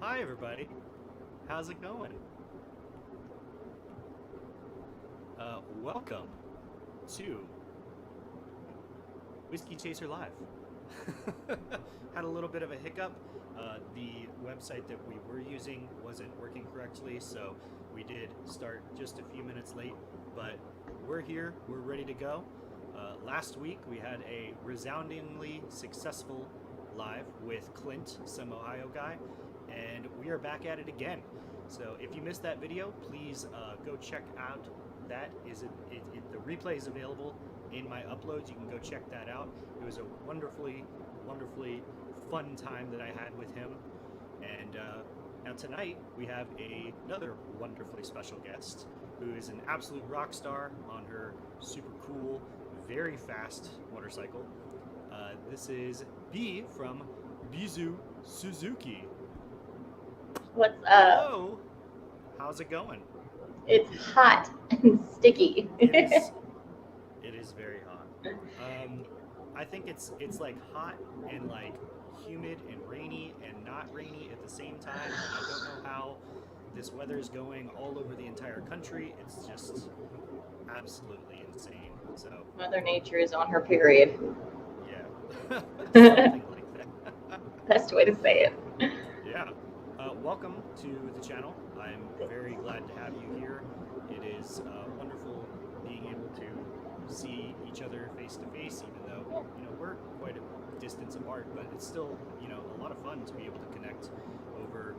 Hi, everybody. How's it going? Welcome to Whiskey Chaser Live. Had a little bit of a hiccup. The website that we were using wasn't working correctly, so we did start just a few minutes late, but we're here. We're ready to go. Last week, we had a resoundingly successful live with Clint, some Ohio guy, and we are back at it again. So if you missed that video, please go check out that. The replay is available in my uploads. You can go check that out. It was a wonderfully fun time that I had with him. And now tonight we have another wonderfully special guest who is an absolute rock star on her super cool, very fast motorcycle. This is B from Bisous.Suziki. What's up? Hello. How's it going? It's hot and sticky. It is very hot. I think it's like hot and like humid and rainy and not rainy at the same time. I don't know how this weather is going all over the entire country. It's just absolutely insane. So Mother Nature is on her period. yeah, something like that. Best way to say it. Yeah. Welcome to the channel. I'm very glad to have you here. It is wonderful being able to see each other face to face, even though we're quite a distance apart. But it's still a lot of fun to be able to connect over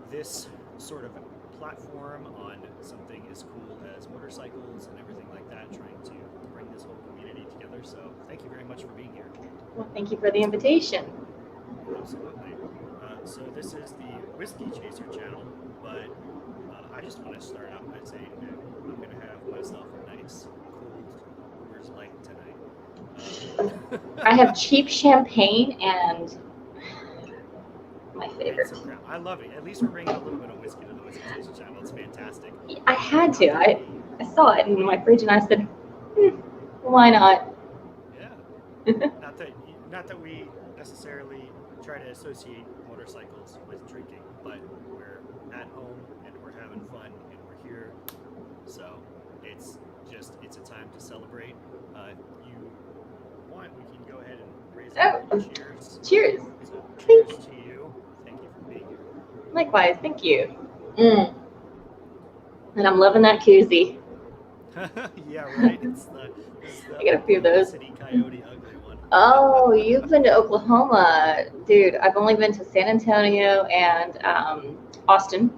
this sort of platform on something as cool as motorcycles and everything like that. Trying to bring this whole community together. So thank you very much for being here. Well, thank you for the invitation. Absolutely. So this is the Whiskey Chaser channel, but I just want to start out by saying that I'm going to have myself a nice, cold Coors Light tonight. I have cheap champagne and my favorite. I love it. At least we're bringing a little bit of whiskey to the Whiskey Chaser channel. It's fantastic. I had to. I saw it in my fridge and I said, why not? Yeah. Not that we necessarily try to associate motorcycles with drinking, but we're at home and we're having fun and we're here, so it's a time to celebrate. If you want, we can go ahead and raise up. Cheers. Cheers. So, cheers to you. Thank you for being here. Likewise, thank you. And I'm loving that koozie. Yeah, right. It's the I got a few of those. City Coyote ugly one. Oh, you've been to Oklahoma. Dude, I've only been to San Antonio and Austin.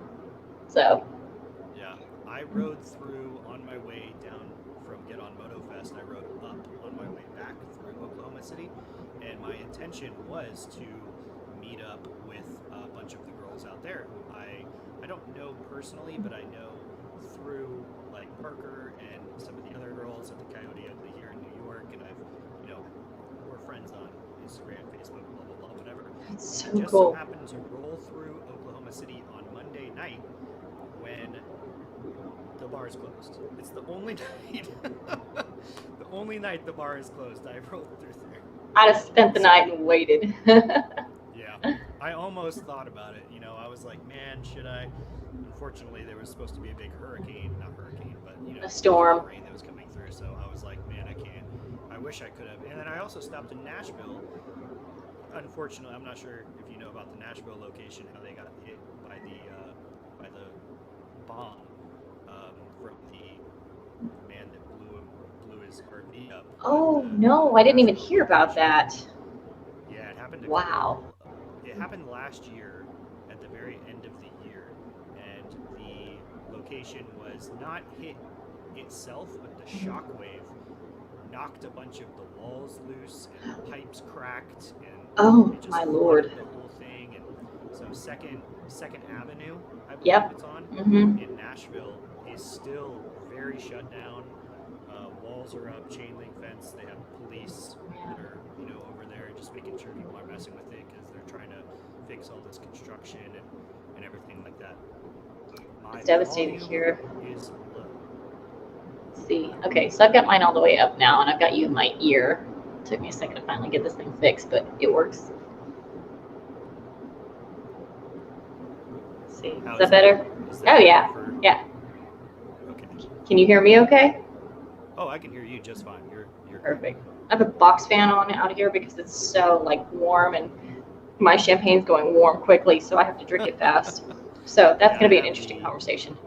So. Yeah, I rode through on my way down from Get On Moto Fest. I rode up on my way back through Oklahoma City, and my intention was to meet up with a bunch of the girls out there who I don't know personally, but I know through like Parker and some of the other girls at the Coyote Ugly here in New York, and we're friends on Instagram, Facebook, blah blah blah, whatever. That's so I just cool. so happened to roll through Oklahoma City on Monday night when the bar is closed. It's the only night, the only night the bar is closed. I rolled through there. I'd have spent the night and waited. Yeah, I almost thought about it. I was like, man, should I? Unfortunately, there was supposed to be a big not hurricane, but A storm. rain that was coming through. So I was like, man, I can't. I wish I could have. And then I also stopped in Nashville. Unfortunately, I'm not sure if you know about the Nashville location, how they got hit by the bomb from the man that blew his RV up. Oh, no, I didn't even hear about that. Yeah, it happened. Wow. It happened last year at the very end of the year, and the location was not hit itself, but the shockwave knocked a bunch of the walls loose and the pipes cracked, and Oh, it just my flooded Lord. the whole thing. And so Second Avenue, I believe Yep. it's on Mm-hmm. in Nashville, is still very shut down. Walls are up, chain link fence. They have police that are over there just making sure people aren't messing with it because they're trying to fix all this construction and everything like that. It's devastating here. Is low. Let's see. Okay, so I've got mine all the way up now, and I've got you in my ear. Took me a second to finally get this thing fixed, but it works. see. Is How that better? Oh, yeah. Yeah. Okay. Can you hear me okay? Oh, I can hear you just fine. You're Perfect. I have a box fan on out here because it's so like warm and my champagne's going warm quickly, so I have to drink it fast. So that's going to be an interesting conversation.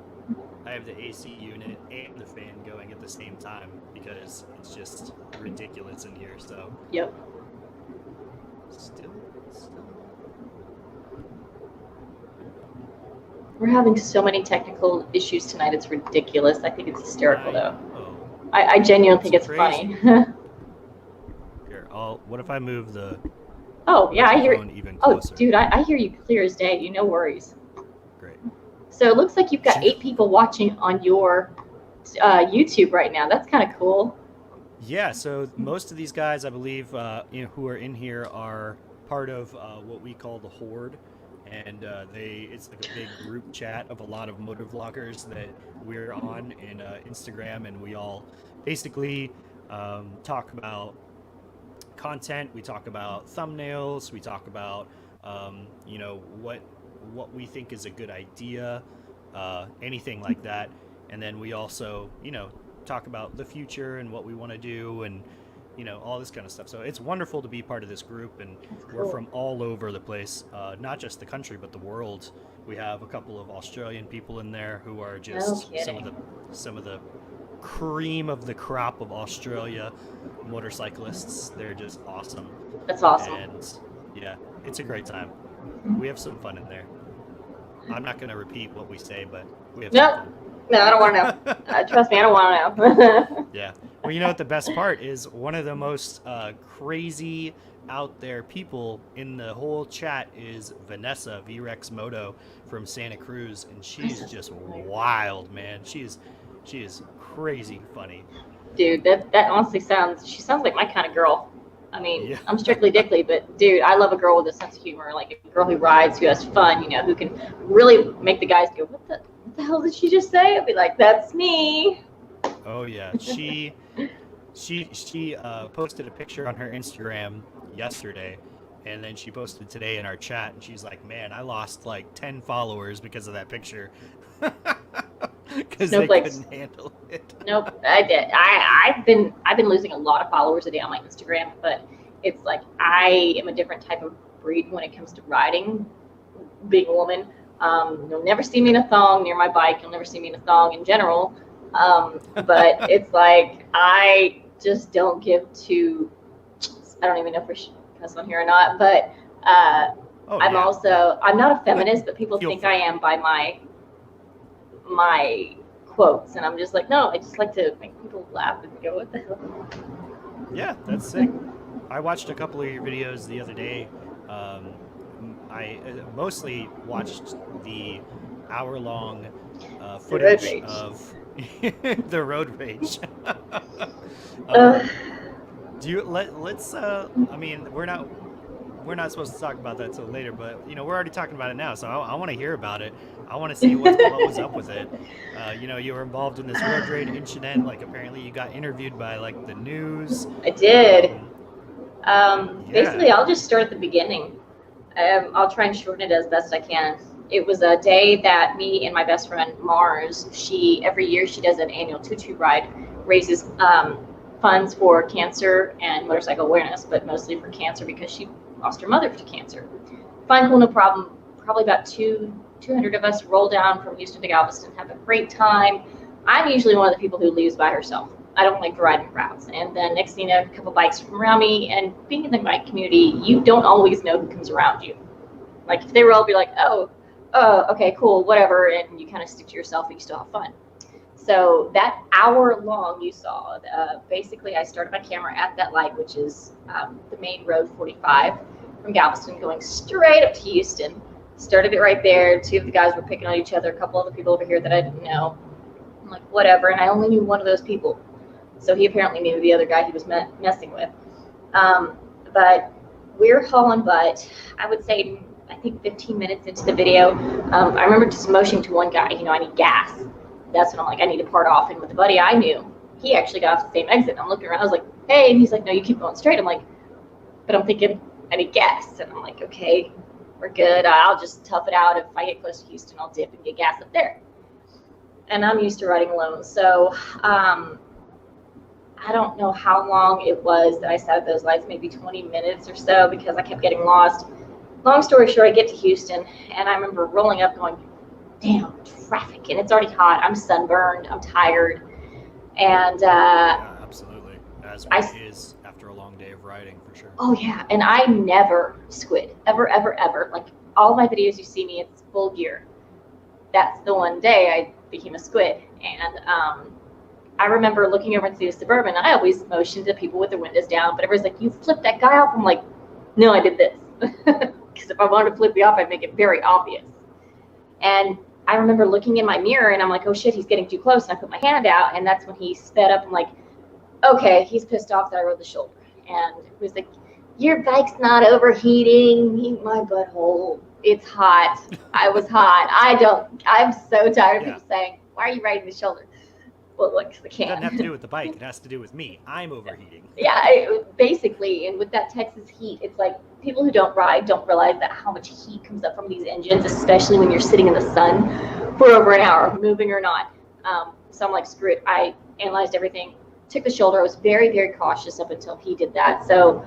I have the AC unit and the fan going at the same time because it's just ridiculous in here. So yep. Still. We're having so many technical issues tonight. It's ridiculous. I think it's hysterical, though. I genuinely think it's funny. Here, what if I move the? Oh yeah, I hear. Even closer? Oh, dude, I hear you clear as day. You no worries. Great. So it looks like you've got 8 people watching on your YouTube right now. That's kind of cool. Yeah. So most of these guys, I believe, who are in here are part of what we call the Horde. And it's like a big group chat of a lot of motor vloggers that we're on in Instagram, and we all basically talk about content. We talk about thumbnails. We talk about what we think is a good idea, anything like that. And then we also talk about the future and what we want to do, and all this kind of stuff. So it's wonderful to be part of this group, and we're from all over the place, not just the country, but the world. We have a couple of Australian people in there who are just some of the cream of the crop of Australia motorcyclists. They're just awesome. That's awesome. And yeah, it's a great time. We have some fun in there. I'm not going to repeat what we say, but we have some fun. No, I don't want to know. Trust me, I don't want to know. Yeah. Well, you know what the best part is? One of the most crazy out there people in the whole chat is Vanessa VREX Moto from Santa Cruz, and she's just wild, man. She is crazy funny. Dude, that honestly she sounds like my kind of girl. I mean, yeah. I'm strictly dickly, but dude, I love a girl with a sense of humor, like a girl who rides, who has fun, who can really make the guys go, what the hell did she just say? I'll be like, that's me. Oh yeah, she posted a picture on her Instagram yesterday, and then she posted today in our chat, and she's like, man, I lost like 10 followers because of that picture. Because they couldn't handle it. Nope, I did. I've been losing a lot of followers a day on my Instagram, but it's like I am a different type of breed when it comes to riding. Being a woman, you'll never see me in a thong near my bike. You'll never see me in a thong in general. But it's like I just don't give to. I don't even know if we should cuss on here or not, but I'm not a feminist, but people think I am by my quotes, and I'm just like, no, I just like to make people laugh and go, what the hell? Yeah, that's sick. I watched a couple of your videos the other day. I mostly watched the hour-long footage of the road rage. Do you let's I mean, we're not supposed to talk about that till later, but we're already talking about it now, so I want to hear about it. I want to see what was up with it. You were involved in this road rage incident. Like, apparently you got interviewed by like the news. I did. Basically, I'll just start at the beginning. I'll try and shorten it as best I can. It was a day that me and my best friend Mars, every year she does an annual tutu ride, raises funds for cancer and motorcycle awareness, but mostly for cancer because she lost her mother to cancer. Fine, cool, no problem. Probably about 200 of us roll down from Houston to Galveston, have a great time. I'm usually one of the people who leaves by herself. I don't like to ride in crowds. And then next thing you know, a couple bikes from around me, and being in the bike community, you don't always know who comes around you. Like if they roll, be like, oh, okay, cool, whatever, and you kind of stick to yourself and you still have fun. So that hour long you saw, basically I started my camera at that light, which is the main road 45 from Galveston going straight up to Houston. Started it right there. 2 of the guys were picking on each other, a couple other people over here that I didn't know. I'm like, whatever, and I only knew one of those people. So he apparently knew the other guy he was messing with. But we're hauling butt. I would say, I think 15 minutes into the video, I remember just motioning to one guy, I need gas. That's when I'm like, I need to part off. And with a buddy I knew, he actually got off the same exit. And I'm looking around, I was like, hey, and he's like, no, you keep going straight. I'm like, but I'm thinking, I need gas. And I'm like, okay, we're good. I'll just tough it out. If I get close to Houston, I'll dip and get gas up there. And I'm used to riding alone. So I don't know how long it was that I sat at those lights, maybe 20 minutes or so, because I kept getting lost. Long story short, I get to Houston, and I remember rolling up going, damn, traffic, and it's already hot. I'm sunburned. I'm tired. And yeah, absolutely. As it is after a long day of riding, for sure. Oh, yeah. And I never squid. Ever, ever, ever. Like, all my videos you see me, it's full gear. That's the one day I became a squid. And I remember looking over into the Suburban. I always motioned to people with their windows down, but everyone's like, you flipped that guy off? I'm like, no, I did this. Because if I wanted to flip you off, I'd make it very obvious. And I remember looking in my mirror, and I'm like, oh, shit, he's getting too close. And I put my hand out, and that's when he sped up. I'm like, okay, he's pissed off that I rode the shoulder. And he was like, your bike's not overheating. Eat my butthole. It's hot. I was hot. I'm so tired of people saying, why are you riding the shoulder? Well, look, I can't. It doesn't have to do with the bike. It has to do with me. I'm overheating. Yeah, basically. And with that Texas heat, it's like people who don't ride don't realize that how much heat comes up from these engines, especially when you're sitting in the sun for over an hour, moving or not. So I'm like, screw it. I analyzed everything, took the shoulder. I was very, very cautious up until he did that. So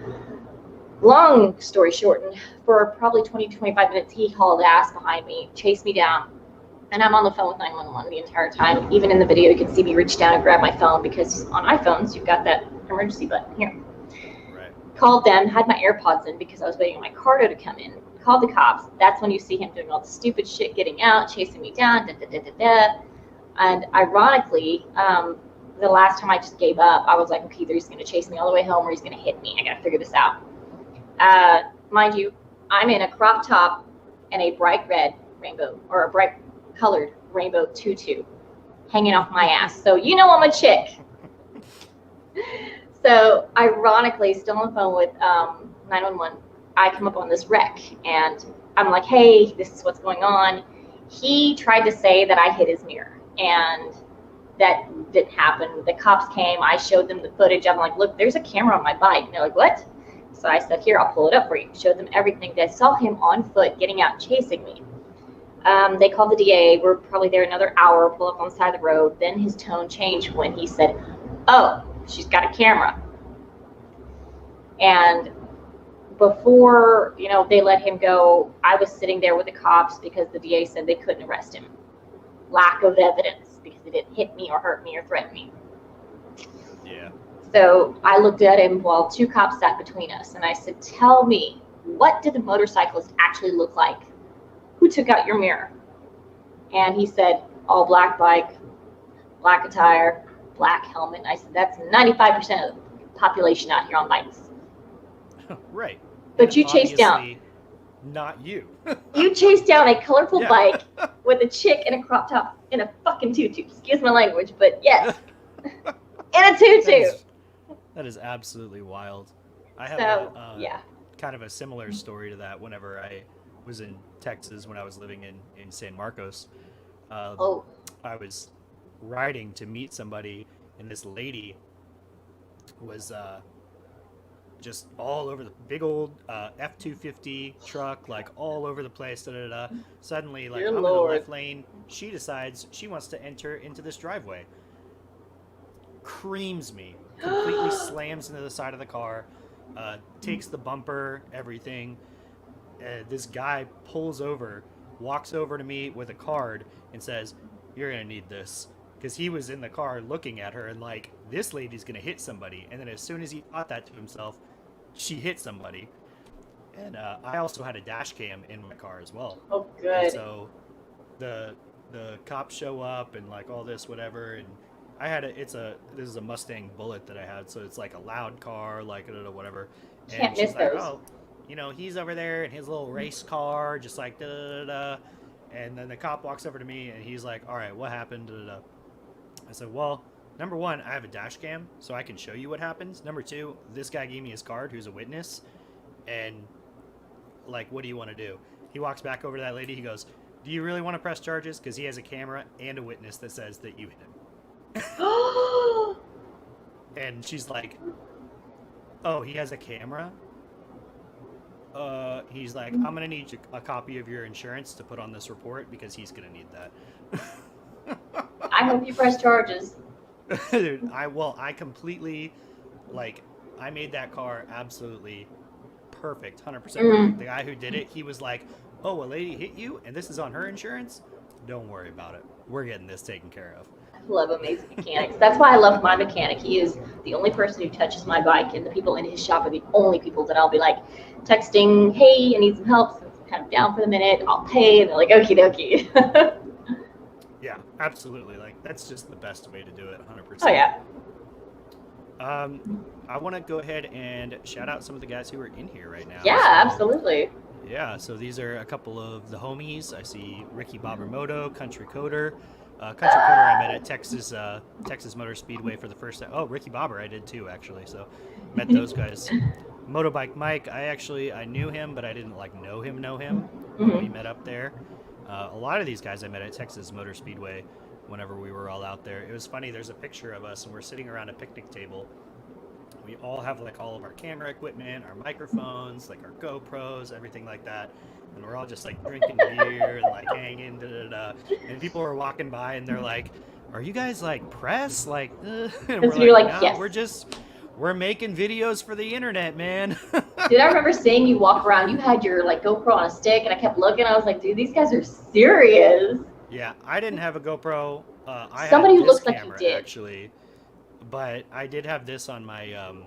long story shortened, for probably 20 to 25 minutes, he hauled ass behind me, chased me down. And I'm on the phone with 911 the entire time. Even in the video, you can see me reach down and grab my phone, because on iPhones, you've got that emergency button here. Right. Called them, had my AirPods in because I was waiting on my cargo to come in. Called the cops. That's when you see him doing all the stupid shit, getting out, chasing me down, And ironically, the last time I just gave up, I was like, okay, either he's going to chase me all the way home or he's going to hit me. I got to figure this out. Mind you, I'm in a crop top and a bright red rainbow, or a bright colored rainbow tutu hanging off my ass. So you know I'm a chick. So ironically, still on the phone with 911, I come up on this wreck and I'm like, hey, this is what's going on. He tried to say that I hit his mirror, and that didn't happen. The cops came, I showed them the footage. I'm like, look, there's a camera on my bike. And they're like, what? So I said, here, I'll pull it up for you. Showed them everything. They saw him on foot getting out, chasing me. They called the DA. We're probably there another hour, pull up on the side of the road. Then his tone changed when he said, oh, she's got a camera. And before, they let him go, I was sitting there with the cops because the DA said they couldn't arrest him. Lack of evidence, because he didn't hit me or hurt me or threaten me. Yeah. So I looked at him while two cops sat between us, and I said, tell me, what did the motorcyclist actually look like? Who took out your mirror? And he said, all black bike, black attire, black helmet. And I said, that's 95% of the population out here on bikes. Right. But you chased down. Not you. You chased down a colorful bike with a chick in a crop top in a fucking tutu. Excuse my language, but yes. In a tutu. That is absolutely wild. I have yeah. kind of a similar story to that whenever I was in Texas when I was living in San Marcos. I was riding to meet somebody, and this lady was just all over the big old F-250 truck, like all over the place. Suddenly, like, I'm in the left lane. She decides she wants to enter into this driveway. Creams me, completely slams into the side of the car, takes the bumper, everything. This guy pulls over, walks over to me with a card and says, you're going to need this. Because he was in the car looking at her and like, this lady's going to hit somebody. And then as soon as he thought that to himself, she hit somebody. And I also had a dash cam in my car as well. Oh, good. And so the cops show up and like all this, whatever. And I had this is a Mustang Bullet that I had. So it's like a loud car, like whatever. And can't she's miss like, those. oh, he's over there in his little race car, just like da-da-da-da. And then the cop walks over to me and he's like, all right, what happened? Da-da-da. I said, well, number one, I have a dash cam, so I can show you what happens. Number two, this guy gave me his card, who's a witness. And, like, what do you want to do? He walks back over to that lady. He goes, do you really want to press charges? Because he has a camera and a witness that says that you hit him. And she's like, oh, he has a camera? he's like, I'm gonna need a copy of your insurance to put on this report because he's gonna need that. I hope you press charges. Dude, I completely, like, I made that car absolutely perfect, 100% perfect. The guy who did it, he was like, oh, a lady hit you and this is on her insurance? Don't worry about it. We're getting this taken care of. I love amazing mechanics. That's why I love my mechanic. He is the only person who touches my bike, and the people in his shop are the only people that I'll be like texting, hey, I need some help. So I'm kind of down for the minute. I'll pay. And they're like, okie dokie. Yeah, absolutely. Like, that's just the best way to do it, 100%. Oh, yeah. I want to go ahead and shout out some of the guys who are in here right now. Yeah, So, absolutely. yeah, so these are a couple of the homies. I see Ricky Babermoto, Country Coder. Country Coder I met at Texas Motor Speedway for the first time. Oh, Ricky Bobber I did too, actually. So met those guys. Motorbike Mike, I knew him, but I didn't know him. We met up there. A lot of these guys I met at Texas Motor Speedway whenever we were all out there. It was funny, there's a picture of us and we're sitting around a picnic table. We all have like all of our camera equipment, our microphones, like our GoPros, everything like that. And we're all just like drinking beer and like hanging, and people were walking by and they're like, are you guys like press? Like, and we're so you're like, no, yes. we're making videos for the internet, man. Dude, I remember seeing you walk around. You had your like GoPro on a stick, and I kept looking. I was like, dude, these guys are serious. Yeah, I didn't have a GoPro. Somebody had who this looks like you camera, did. actually, but I did have this on my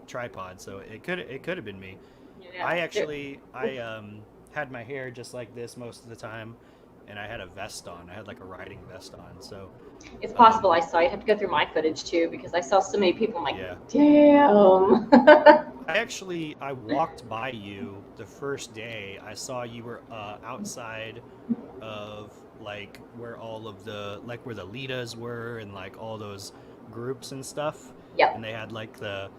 tripod, so it could have been me. Yeah. I had my hair just like this most of the time, and I had a vest on. I had like a riding vest on, so It's possible I saw. You'd have to go through my footage too, because I saw so many people. I'm like, yeah. damn. I walked by you the first day. I saw you were outside of like where all of the where the Litas were and like all those groups and stuff. Yep. And they had like the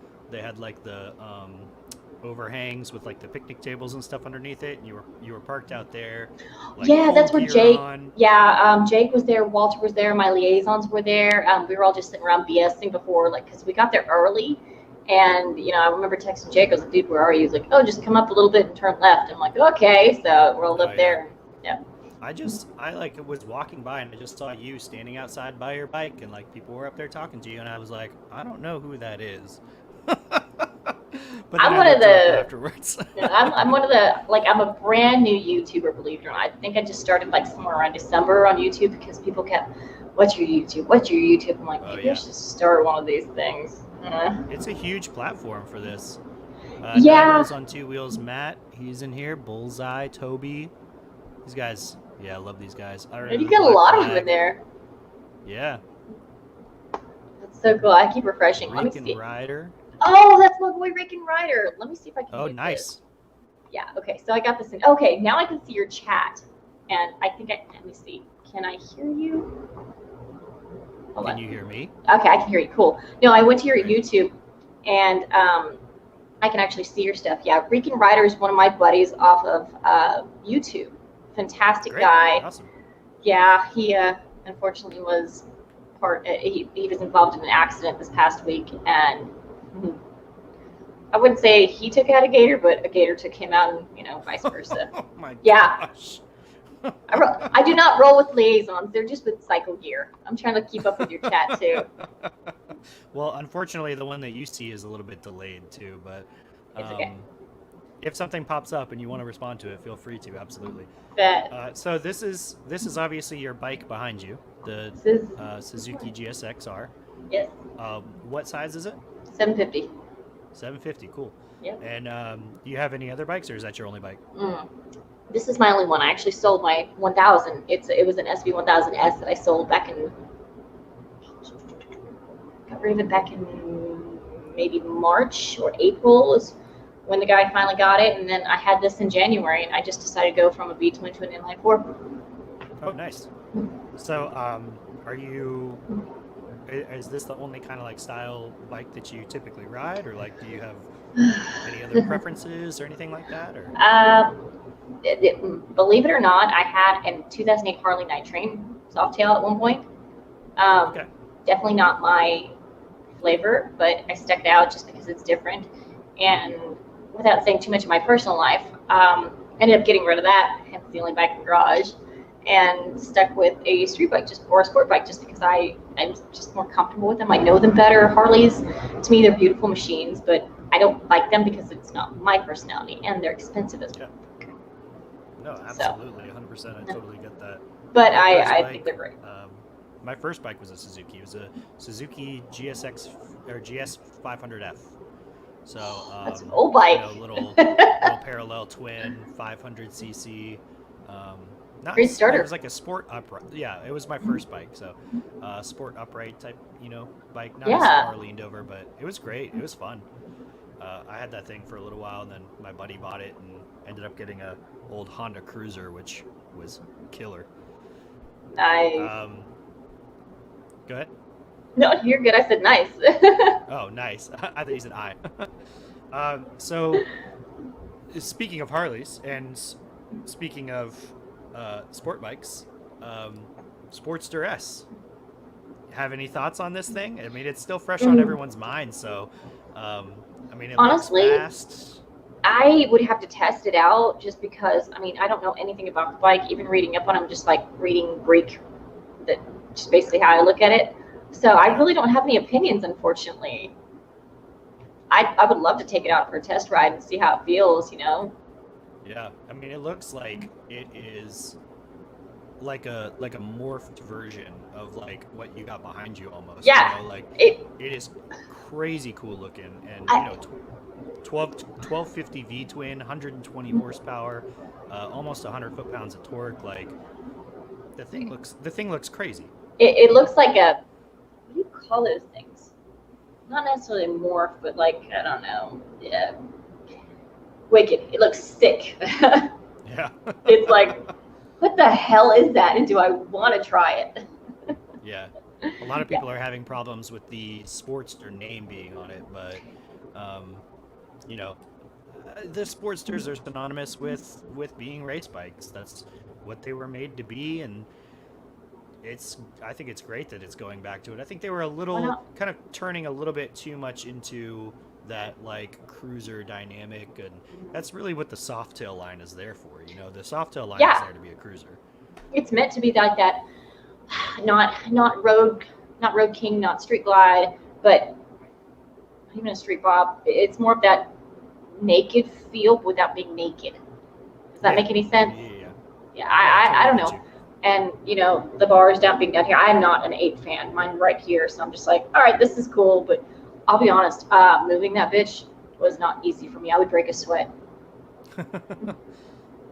overhangs with like the picnic tables and stuff underneath it, and you were parked out there. Like, yeah, that's where Jake. On. Yeah, Jake was there. Walter was there. My liaisons were there. We were all just sitting around BSing before, like, because we got there early. And I remember texting Jake. I was like, "Dude, where are you?" He's like, "Oh, just come up a little bit and turn left." I'm like, "Okay." So rolled up there. Yeah. I was walking by and I just saw you standing outside by your bike, and like people were up there talking to you, and I was like, I don't know who that is. But I'm one of the afterwards. I'm one of the I'm a brand new YouTuber, believe it or not. I think I just started like somewhere around December on YouTube because people kept, "What's your YouTube? What's your YouTube?" I'm like, maybe I should start one of these things. It's a huge platform for this. Yeah. Wheels on Two Wheels, Matt, he's in here. Bullseye, Toby, these guys. Yeah, I love these guys. You got a lot of them in there. Yeah. That's so cool. I keep refreshing. Let me see. Ryder. Oh, that's my boy Rick and Ryder. Let me see if I can. Oh, get nice. This. Yeah. Okay. So I got this in. Okay. Now I can see your chat, and I think let me see. Can I hear you? Hold on. Can you hear me? Okay, I can hear you. Cool. No, I went to your YouTube, and I can actually see your stuff. Yeah, Rick and Ryder is one of my buddies off of YouTube. Fantastic guy. Awesome. Yeah, he unfortunately was he was involved in an accident this past week, and I wouldn't say he took out a gator, but a gator took him out, and vice versa. Oh my gosh. I do not roll with liaisons. They're just with cycle gear. I'm trying to keep up with your chat too. Well, unfortunately, the one that you see is a little bit delayed too, but it's okay. If something pops up and you want to respond to it, feel free to. Absolutely. So this is obviously your bike behind you, the Suzuki GSX-R. Yes. What size is it? 750. 750. Cool. Yep. And do you have any other bikes, or is that your only bike? This is my only one. I actually sold my 1000. It was an SV 1000S that I sold back in. Got rid of it back in maybe March or April is when the guy finally got it, and then I had this in January, and I just decided to go from a V-twin to an inline 4. Oh, nice. So, is this the only kind of like style bike that you typically ride, or like do you have any other preferences or anything like that? Or believe it or not, I had a 2008 Harley Night Train Softail at one point. Okay. Definitely not my flavor, but I stuck it out just because it's different. And without saying too much of my personal life, ended up getting rid of that, hence the only bike in the garage, and stuck with a street bike or a sport bike just because I'm just more comfortable with them. I know them better. Harleys, to me, they're beautiful machines, but I don't like them because it's not my personality, and they're expensive as well. Yeah. No, absolutely, 100%. I totally get that. But I think they're great. My first bike was a Suzuki. It was a Suzuki GS 500F. So that's an old bike. Little parallel twin 500cc. Great starter. It was like a sport upright. Yeah, it was my first bike. So sport upright type, bike. Not as far leaned over, but it was great. It was fun. I had that thing for a little while, and then my buddy bought it and ended up getting a old Honda Cruiser, which was killer. Nice. Go ahead. No, you're good. I said nice. Oh, nice. I thought you said I. So, speaking of Harleys and speaking of sport bikes, Sportster S. Have any thoughts on this thing? I mean, it's still fresh on everyone's mind. So, it honestly, looks fast. I would have to test it out just because, I don't know anything about the bike. Even reading up on them, just like reading Greek, that's just basically how I look at it. So I really don't have any opinions, unfortunately. I would love to take it out for a test ride and see how it feels, Yeah, it looks like it is like a morphed version of like what you got behind you almost. Yeah, it is crazy cool looking, and 1250 V twin, 120 horsepower, almost 100 foot-pounds of torque. Like the thing looks crazy. It looks like a, what do you call those things? Not necessarily morph, but like, I don't know. Yeah. Wicked. It looks sick. Yeah. It's like, what the hell is that? And do I want to try it? Yeah. A lot of people are having problems with the Sportster name being on it, but, the Sportsters are synonymous with being race bikes. That's what they were made to be, and I think it's great that it's going back to it. I think they were a little kind of turning a little bit too much into that like cruiser dynamic, and that's really what the Softail line is there for. The Softail line is there to be a cruiser. It's meant to be like that, not road king, not street glide, but even a street bob. It's more of that naked feel without being naked. Does that make any sense? Yeah. I don't know. And, the bars being down here, I'm not an 8 fan. Mine right here, so I'm just like, all right, this is cool. But I'll be honest, moving that bitch was not easy for me. I would break a sweat.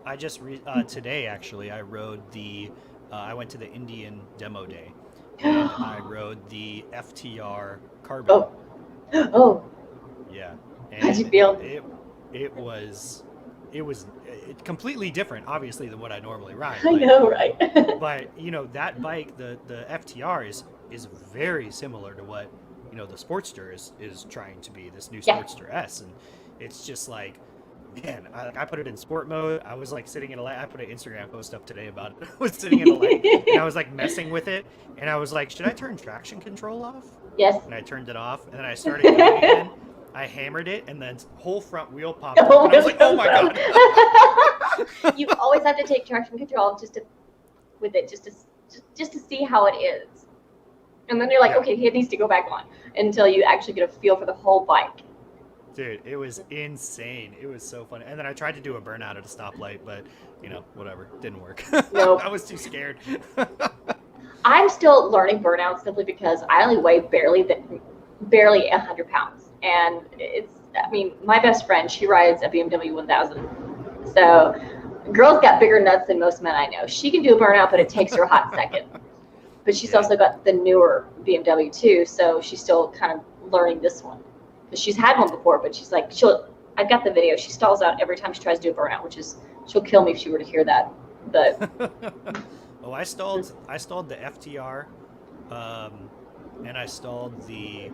I just, today, actually, I rode I went to the Indian demo day. And I rode the FTR Carbon. Oh. Yeah. And how'd you feel? It was completely different, obviously, than what I normally ride. I know, right? But that bike, the FTR is very similar to what the Sportster is trying to be. This new Sportster S, and it's just like, man, I put it in sport mode. I was like sitting in a light. I put an Instagram post up today about it. I was sitting in a light, and I was like messing with it, and I was like, should I turn traction control off? Yes. And I turned it off, and then I started going again. I hammered it, and then whole front wheel popped up, and I was like, oh my god. You always have to take traction control just to see how it is. And then you're like, okay, it needs to go back on until you actually get a feel for the whole bike. Dude, it was insane. It was so funny. And then I tried to do a burnout at a stoplight, but, whatever. Didn't work. Nope. I was too scared. I'm still learning burnout simply because I only weigh barely 100 pounds. And my best friend, she rides a BMW 1000. So, girl's got bigger nuts than most men I know. She can do a burnout, but it takes her a hot second. But she's also got the newer BMW too, so she's still kind of learning this one. Because she's had one before, but she's like, I've got the video. She stalls out every time she tries to do a burnout, which is, she'll kill me if she were to hear that. But I stalled the FTR, and I stalled the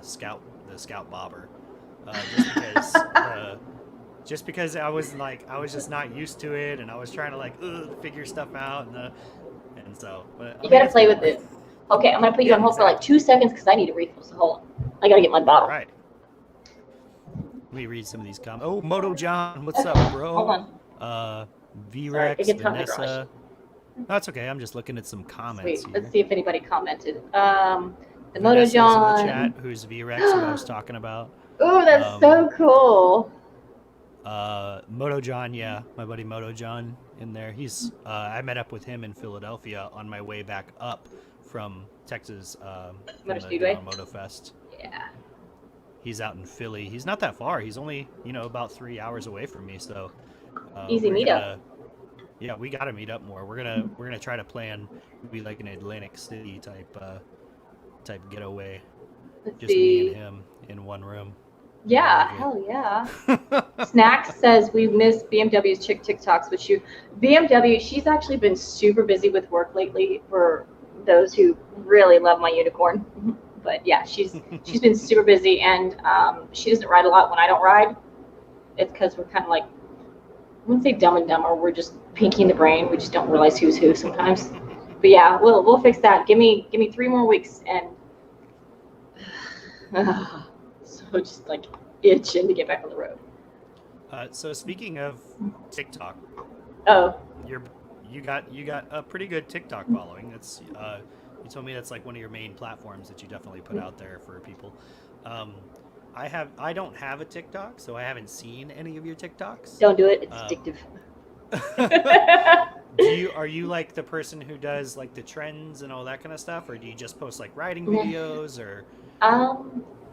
Scout Bobber, just because I was just not used to it, and I was trying to figure stuff out, and so. But, you gotta play with it. Okay, I'm gonna put you on hold for like 2 seconds because I need to refill. So hold on, I gotta get my bottle. All right. Let me read some of these comments. Oh, Moto John, what's up, bro? Hold on. Sorry, VREX, it gets hot in the garage. Vanessa. No, that's okay. I'm just looking at some comments Sweet. here. Let's see if anybody commented. The Moto Vanessa's John. in the chat, who's VREX, who I was talking about. Oh, that's so cool. Moto John, yeah, my buddy Moto John in there. He's I met up with him in Philadelphia on my way back up from Texas Motor Speedway. Moto Fest. Yeah. He's out in Philly. He's not that far. He's only, about 3 hours away from me, so Easy meetup. Yeah, we got to meet up more. We're gonna try to plan maybe like an Atlantic City type getaway. Let's Just see. me and him in one room. Yeah, hell yeah. Snacks says we miss BMW's chick TikToks, which BMW, she's actually been super busy with work lately for those who really love my unicorn. But yeah, she's been super busy, and she doesn't ride a lot when I don't ride. It's because we're kind of like, I wouldn't say dumb and dumber, we're just pinky in the brain. We just don't realize who's who sometimes. But yeah, we'll fix that. Give me 3 more weeks, and so just like itching to get back on the road. So speaking of TikTok, Oh, you got a pretty good TikTok following. That's you told me that's like one of your main platforms that you definitely put out there for people. I don't have a TikTok, so I haven't seen any of your TikToks. don't do it. It's addictive. Are you like the person who does like the trends and all that kind of stuff, or do you just post like riding videos or?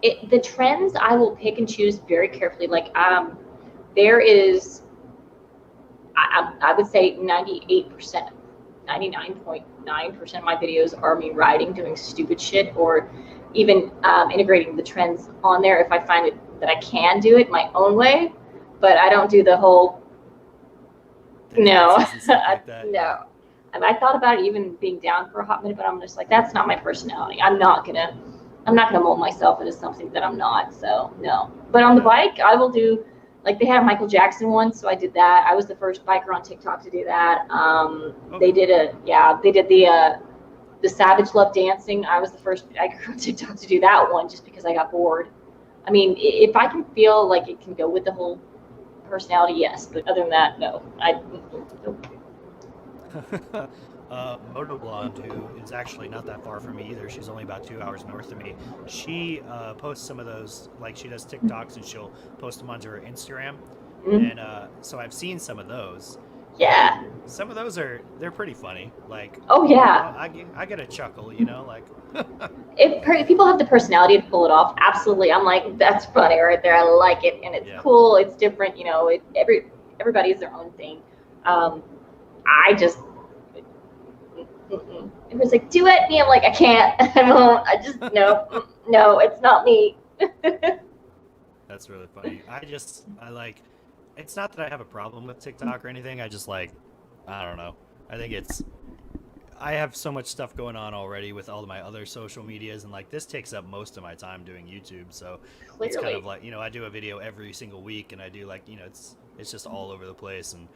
The trends I will pick and choose very carefully. Like there is, I would say 98%, 99.9% of my videos are me riding, doing stupid shit, or even integrating the trends on there if I find it that I can do it my own way. But I don't do the whole. No, like that. no. And I thought about it even being down for a hot minute, but I'm just like, that's not my personality. I'm not gonna mold myself into something that I'm not. So no. But on the bike, I will do. Like they had a Michael Jackson one, so I did that. I was the first biker on TikTok to do that. They did the Savage Love Dancing. I was the first biker on TikTok to do that one, just because I got bored. I mean, if I can feel like it can go with the whole personality, yes. But other than that, no. Moto Blonde, who is actually not that far from me either. She's only about 2 hours north of me. She posts some of those, like she does TikToks and she'll post them onto her Instagram. Mm-hmm. And so I've seen some of those. Yeah. Some of those they're pretty funny. Like, oh yeah. I get a chuckle, like. If people have the personality to pull it off, absolutely. I'm like, that's funny right there. I like it, and it's cool. It's different. Everybody has their own thing. I just. It was like, do it, me. I'm like, I can't. I won't. I just no, it's not me. That's really funny. I like. It's not that I have a problem with TikTok or anything. I just like, I don't know. I think I have so much stuff going on already with all of my other social medias, and like this takes up most of my time doing YouTube. So It's kind of like, I do a video every single week, and I do like, it's just all over the place, and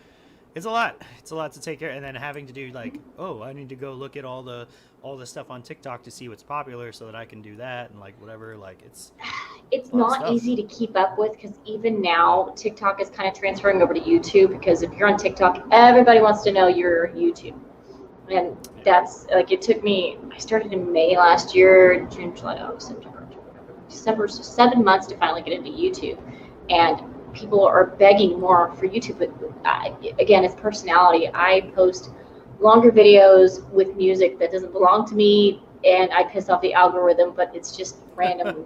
it's a lot. It's a lot to take care of. And then having to do like, I need to go look at all the stuff on TikTok to see what's popular so that I can do that and like whatever. Like it's not easy to keep up with, because even now TikTok is kind of transferring over to YouTube, because if you're on TikTok, everybody wants to know you're YouTube. And that's like, it took me, I started in May last year, June, July, August, September, December, so 7 months to finally get into YouTube. And people are begging more for YouTube, but again, it's personality. I post longer videos with music that doesn't belong to me, and I piss off the algorithm, but it's just random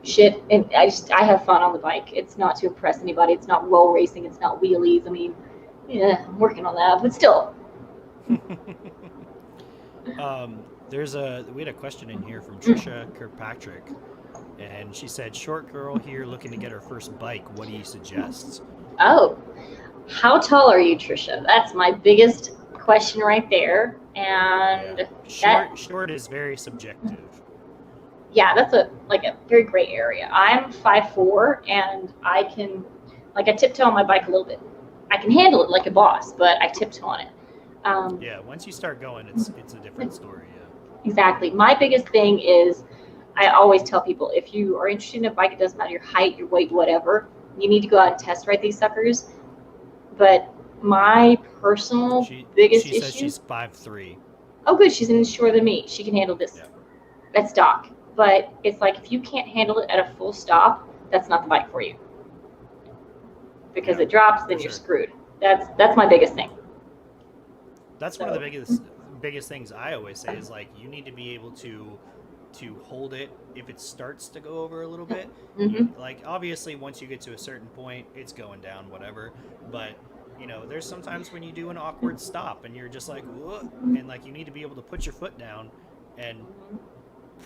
shit, and I have fun on the bike. It's not to impress anybody. It's not roll racing. It's not wheelies. I mean, I'm working on that, but still. We had a question in here from Trisha Kirkpatrick, and she said, short girl here looking to get her first bike, what do you suggest? Oh, how tall are you, Trisha? That's my biggest question right there. And short is very subjective. Yeah, that's a very gray area. I'm 5'4", and I tiptoe on my bike a little bit. I can handle it like a boss, but I tiptoe on it. Once you start going, it's a different story. Yeah. Exactly. My biggest thing is I always tell people, if you are interested in a bike, it doesn't matter your height, your weight, whatever, you need to go out and test ride these suckers. But my personal biggest she says issue. she's 5'3". Oh, good. She's an inch shorter than me. She can handle this. Yeah. That's stock. But it's like, if you can't handle it at a full stop, that's not the bike for you. Because it drops, then you're screwed. That's my biggest thing. That's one of the biggest things I always say is, like, you need to be able to hold it if it starts to go over a little bit. Like, obviously, once you get to a certain point, it's going down, whatever. But, you know, there's sometimes when you do an awkward stop and you're just like, whoa, and, like, you need to be able to put your foot down and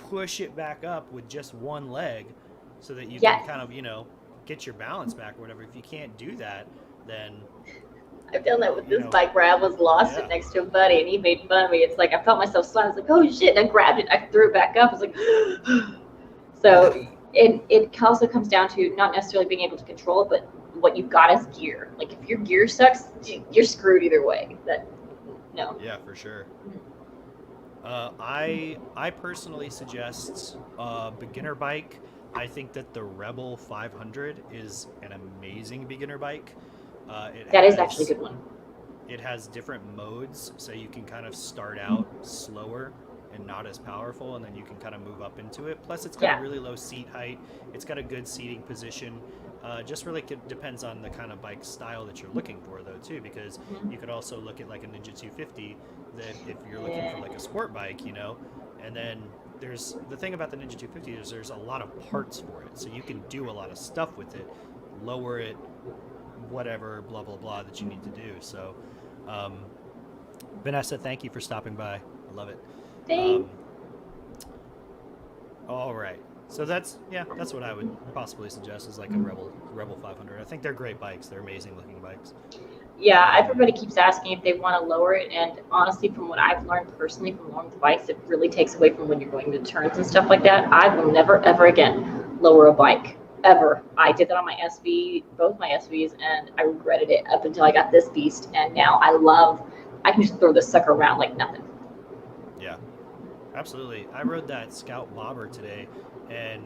push it back up with just one leg so that you can kind of, you know, get your balance back or whatever. If you can't do that, then... I've done that with this bike where I was lost it next to a buddy and he made fun of me. It's like I felt myself slide. I was like, oh shit, and I grabbed it, I threw it back up. I was like, so it also comes down to not necessarily being able to control it, but what you've got as gear. Like, if your gear sucks, you're screwed either way. No. Yeah, for sure. I personally suggest a beginner bike. I think that the Rebel 500 is an amazing beginner bike. That is actually a good one. It has different modes, so you can kind of start out slower and not as powerful, and then you can kind of move up into it. Plus, it's got a really low seat height. It's got a good seating position. Just really depends on the kind of bike style that you're looking for, though, too, because you could also look at like a Ninja 250 that if you're looking for like a sport bike, you know, and then there's the thing about the Ninja 250 is there's a lot of parts for it, so you can do a lot of stuff with it, lower it, whatever, blah blah blah that you need to do. So Vanessa, thank you for stopping by. I love it. Thanks. All right, so that's what I would possibly suggest is like a Rebel 500. I think they're great bikes. They're amazing looking bikes. Yeah, everybody keeps asking if they want to lower it, and honestly, from what I've learned personally from lowering the bikes, it really takes away from when you're going to turns and stuff like that. I will never ever again lower a bike. Ever. I did that on my SV, both my SVs, and I regretted it up until I got this beast, and now I can just throw this sucker around like nothing. Yeah, absolutely. I rode that Scout Bobber today, and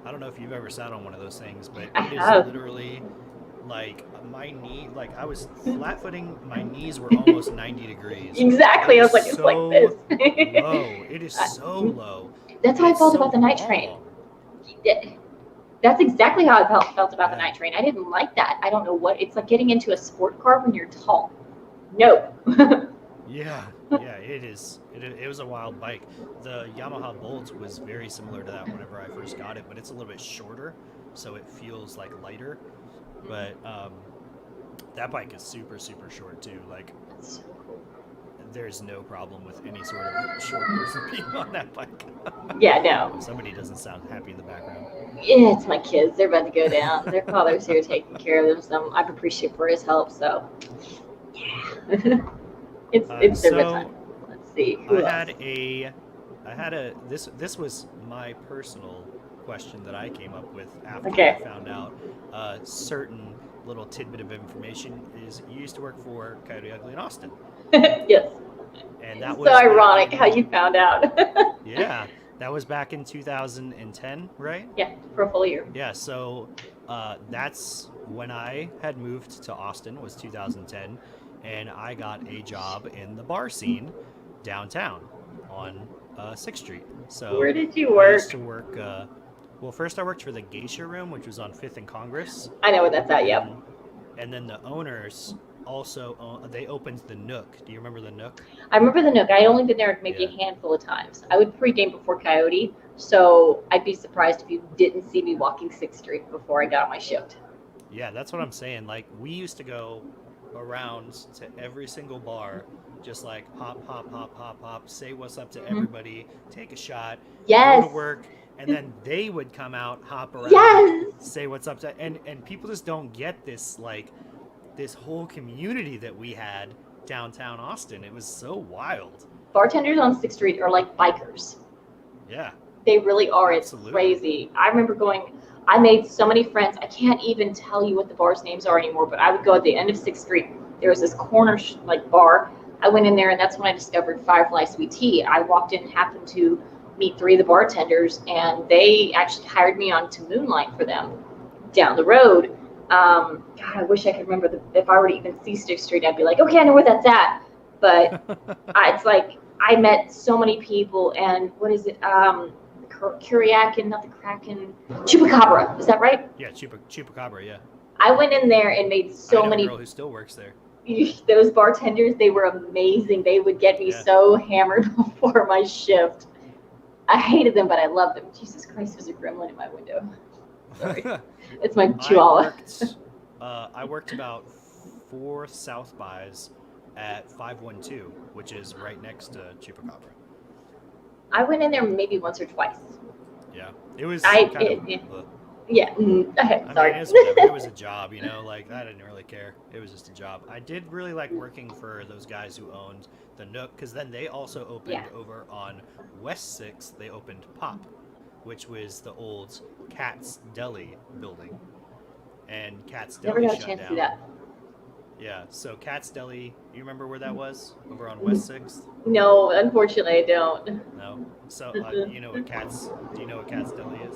I don't know if you've ever sat on one of those things, but it is literally like my knee, like I was flat footing, my knees were almost 90 degrees. Exactly. I was like, it's like this. Low. It is so low. That's how I felt about the night train. That's exactly how I felt about the night train. I didn't like that. I don't know what it's like getting into a sport car when you're tall. No. Yeah, it is. It was a wild bike. The Yamaha Bolt was very similar to that whenever I first got it, but it's a little bit shorter, so it feels like lighter. But that bike is super, super short too. Like, there's no problem with any sort of short person being on that bike. Yeah, no. Somebody doesn't sound happy in the background. Yeah, it's my kids. They're about to go down. Their father's here taking care of them, so I'm appreciative for his help. So, yeah, it's their bedtime. Let's see. This was my personal question that I came up with after I found out a certain little tidbit of information is you used to work for Coyote Ugly in Austin. Yes. And that was so ironic how you found out. Yeah, that was back in 2010, right? Yeah, for a full year. Yeah, so that's when I had moved to Austin, was 2010, and I got a job in the bar scene downtown on 6th Street. So where did you work? I used to work, well, first I worked for the Geisha Room, which was on 5th and Congress. I know where that's at, yep. And then the owners also, they opened the Nook. Do you remember the Nook? I remember the Nook. I had only been there maybe a handful of times. I would pregame before Coyote, so I'd be surprised if you didn't see me walking 6th Street before I got on my shift. Yeah, that's what I'm saying. Like, we used to go around to every single bar, just like hop, hop, hop, hop, hop, say what's up to everybody, take a shot, go to work, and then they would come out, hop around, say what's up to, and people just don't get this, like, this whole community that we had downtown Austin. It was so wild. Bartenders on 6th Street are like bikers. Yeah. They really are. Absolutely. It's crazy. I remember I made so many friends. I can't even tell you what the bars' names are anymore, but I would go at the end of 6th Street. There was this corner bar. I went in there, and that's when I discovered Firefly Sweet Tea. I walked in and happened to meet 3 of the bartenders, and they actually hired me on to moonlight for them down the road. God, I wish I could remember if I were to even see Stick Street, I'd be like, okay, I know where that's at. But it's like I met so many people, and what is it? Kuriakin, not the Kraken, Chupacabra. Is that right? Yeah, Chupacabra. Yeah. I went in there and made so many. A girl who still works there. Those bartenders, they were amazing. They would get me so hammered before my shift. I hated them, but I loved them. Jesus Christ, there's a gremlin in my window. Sorry. It's my chihuahua. I worked about 4 South Bys at 512, which is right next to Chupacabra. I went in there maybe once or twice. Yeah, it was. Yeah. Sorry. It was a job, like I didn't really care. It was just a job. I did really like working for those guys who owned the Nook, because then they also opened over on West 6th. They opened Pop, which was the old Cat's Deli building, and Cat's Deli never got a shut chance down. to do that. Yeah, so Cat's Deli, you remember where that was? Over on West 6th? No, unfortunately I don't. No? So, do you know what Cat's Deli is?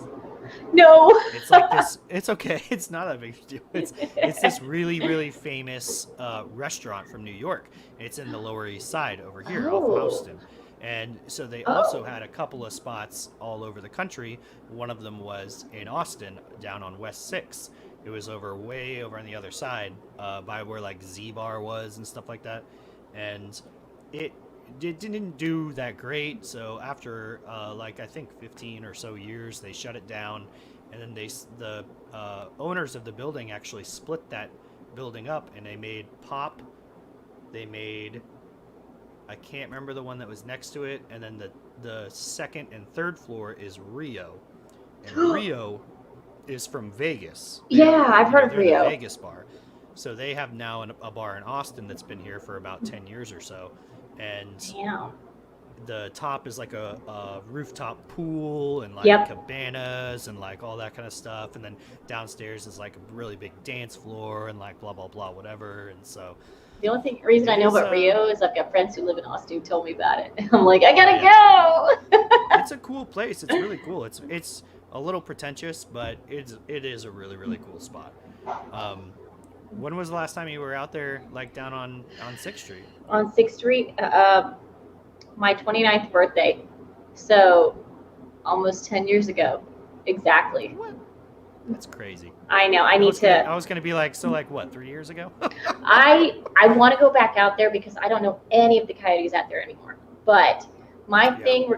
No. It's like this, it's okay, it's not a big deal. It's this really, really famous restaurant from New York. It's in the Lower East Side over here off Houston. And so they also had a couple of spots all over the country. One of them was in Austin, down on West 6th. It was way over on the other side, by where like Z-Bar was and stuff like that. And it didn't do that great. So after I think 15 or so years, they shut it down. And then the owners of the building actually split that building up, and they made Pop. They made, I can't remember the one that was next to it. And then the second and third floor is Rio. And Rio is from Vegas. I've heard of Rio. The Vegas bar. So they have now a bar in Austin that's been here for about 10 years or so. And the top is like a rooftop pool and like cabanas and like all that kind of stuff. And then downstairs is like a really big dance floor and like blah, blah, blah, whatever. And so the only reason I know about Rio is I've got friends who live in Austin who told me about it. I'm like, I gotta go. It's a cool place. It's really cool. It's a little pretentious, but it is a really, really cool spot. When was the last time you were out there, like down on 6th Street? On 6th Street, my 29th birthday. So almost 10 years ago. Exactly. What? That's crazy. I know. I was going to be like, so like what, 3 years ago? I want to go back out there because I don't know any of the coyotes out there anymore. But my thing,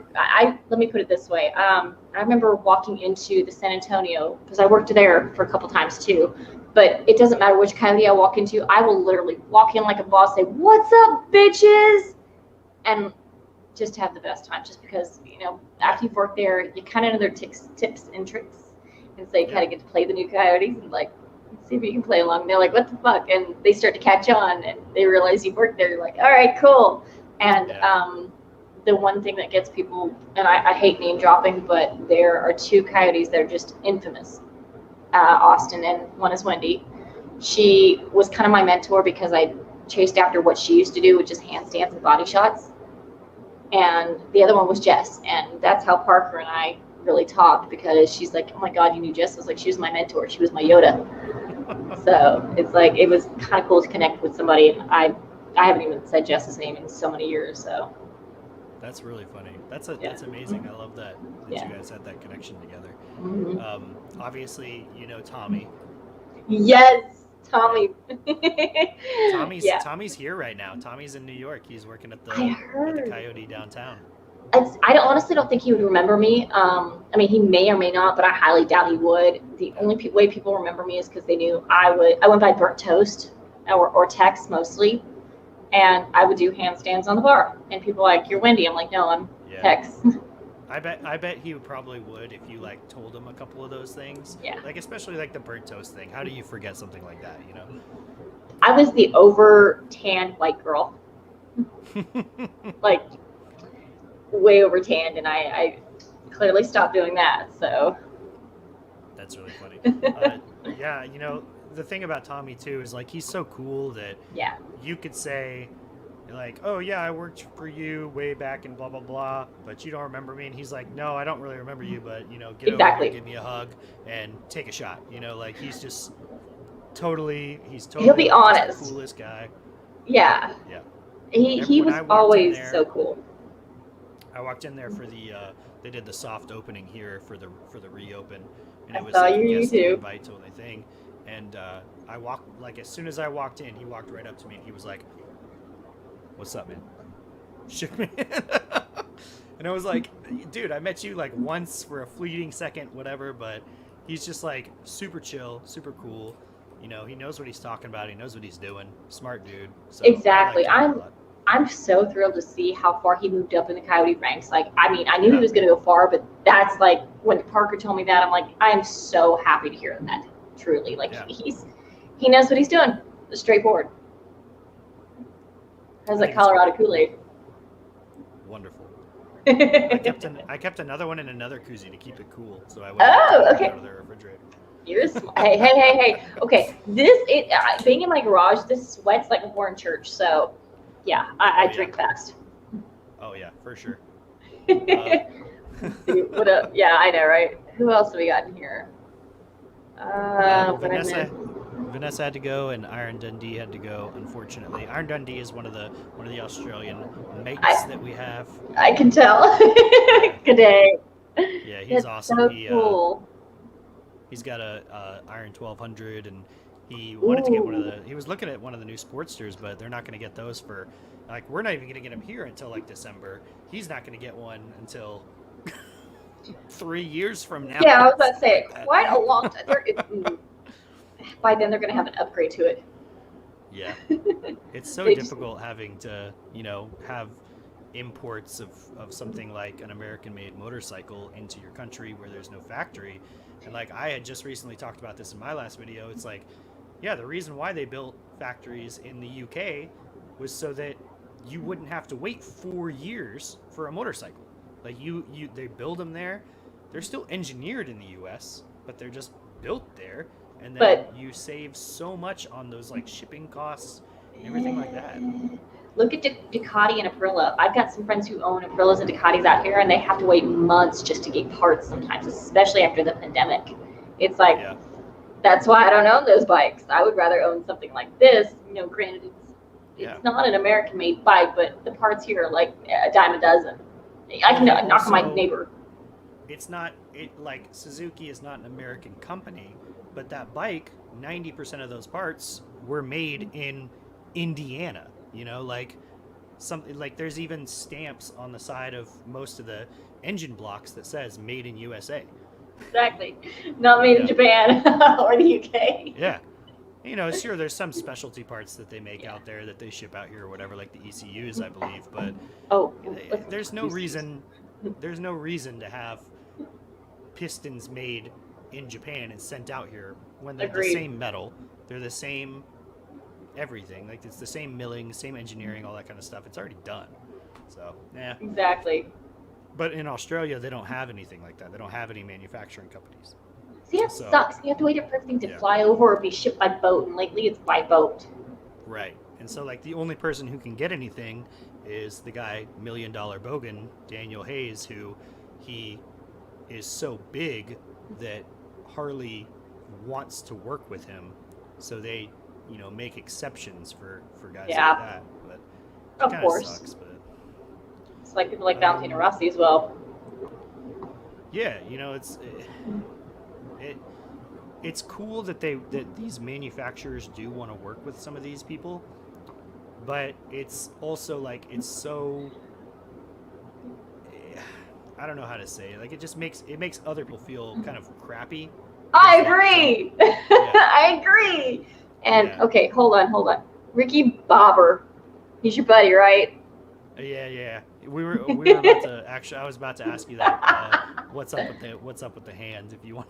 let me put it this way. I remember walking into the San Antonio, because I worked there for a couple times too. But it doesn't matter which coyote I walk into. I will literally walk in like a boss, say, "What's up, bitches?" And just have the best time. Just because, after you've worked there, you kind of know their tips and tricks. And so you kind of get to play the new coyotes and like see if you can play along. And they're like, "What the fuck?" And they start to catch on and they realize you've worked there. You're like, "All right, cool." And the one thing that gets people, and I hate name dropping, but there are 2 coyotes that are just infamous. Austin, and one is Wendy. She was kind of my mentor because I chased after what she used to do, which is handstands and body shots. And the other one was Jess, and that's how Parker and I really talked, because she's like, "Oh my God, you knew Jess?" I was like, "She was my mentor. She was my Yoda." So it's like, it was kind of cool to connect with somebody, and I haven't even said Jess's name in so many years. So that's really funny. That's amazing. I love that you guys had that connection together. Mm-hmm. Obviously, Tommy. Yes, Tommy. Tommy's here right now. Tommy's in New York. He's working at the Coyote downtown. I honestly don't think he would remember me. I mean, he may or may not, but I highly doubt he would. The only way people remember me is because they knew I went by Burnt Toast or Tex mostly, and I would do handstands on the bar. And people are like, "You're Wendy." I'm like, "No, I'm Tex." I bet he probably would if you like told him a couple of those things. Yeah. Like especially like the burnt toast thing. How do you forget something like that? I was the over tanned white girl. Like way over tanned, and I clearly stopped doing that. So that's really funny. The thing about Tommy too is like he's so cool that you could say You're like, oh yeah, I worked for you way back in blah blah blah, but you don't remember me. And he's like, no, I don't really remember you, but get over here, give me a hug, and take a shot. Like he's He'll be like, honest. just the coolest guy. Yeah. Yeah. He was always so cool. I walked in there for they did the soft opening here for the reopen, and I it was saw like your a guest YouTube. invite to the thing, and I walked like as soon as I walked in, he walked right up to me and he was like, "What's up, man?" Shook me, and I was like, "Dude, I met you like once for a fleeting second, whatever." But he's just like super chill, super cool. He knows what he's talking about. He knows what he's doing. Smart dude. So Exactly. I like him a lot. I'm so thrilled to see how far he moved up in the Coyote ranks. Like, I mean, I knew he was going to go far, but that's like when Parker told me that, I'm like, I am so happy to hear that. Truly, like he knows what he's doing. It's straightforward. Has like Colorado Kool-Aid. Wonderful. I kept another one in another koozie to keep it cool, so I went out of the refrigerator. You're smart. Hey. Okay, being in my garage, this sweats like we're in church. So, yeah, I drink fast. Oh yeah, for sure. What up? Yeah, I know, right? Who else have we got in here? Vanessa had to go, and Iron Dundee had to go. Unfortunately, Iron Dundee is one of the Australian mates that we have. I can tell. Good day. Yeah, he's awesome. So cool. He's got a Iron 1200, and he wanted to get he was looking at one of the new Sportsters, but they're not going to get those for, like, we're not even going to get him here until like December. He's not going to get one until 3 years from now. Yeah, I was about to say, quite a long time. By then they're going to have an upgrade to it. Yeah. It's so difficult having to, have imports of something like an American-made motorcycle into your country where there's no factory. And like I had just recently talked about this in my last video, it's like, yeah, the reason why they built factories in the UK was so that you wouldn't have to wait 4 years for a motorcycle. Like they build them there. They're still engineered in the US, but they're just built there. And then you save so much on those like shipping costs and everything like that. Look at Ducati and Aprilia. I've got some friends who own Aprilias and Ducatis out here, and they have to wait months just to get parts sometimes, especially after the pandemic. It's like, that's why I don't own those bikes. I would rather own something like this. Granted, it's not an American-made bike, but the parts here are like a dime a dozen. I can knock on my neighbor. It's not, like Suzuki is not an American company, but that bike, 90% of those parts were made in Indiana. Like something like there's even stamps on the side of most of the engine blocks that says "Made in USA." Exactly, not made in Japan or the UK. Yeah, sure, there's some specialty parts that they make out there that they ship out here or whatever, like the ECUs, I believe. But there's no reason to have pistons made in Japan and sent out here when they're the same metal, they're the same everything, like it's the same milling, same engineering, all that kind of stuff. It's already done. So exactly. But in Australia they don't have anything like that. They don't have any manufacturing companies. See, that sucks. You have to wait for everything to fly over or be shipped by boat, and lately it's by boat. Right. And so like the only person who can get anything is the guy, $1 Million Bogan, Daniel Hayes, who he is so big that Harley wants to work with him, so they make exceptions for guys like that. But of course, sucks, but it's like people like Valentino Rossi as well. Yeah, it's cool that these manufacturers do want to work with some of these people, but it's also like it's so, I don't know how to say it. Like it just makes other people feel kind of crappy. I agree. I agree. And okay, hold on. Ricky Bobber, he's your buddy, right? Yeah. We were about to actually. I was about to ask you that. What's up with the hands? If you want.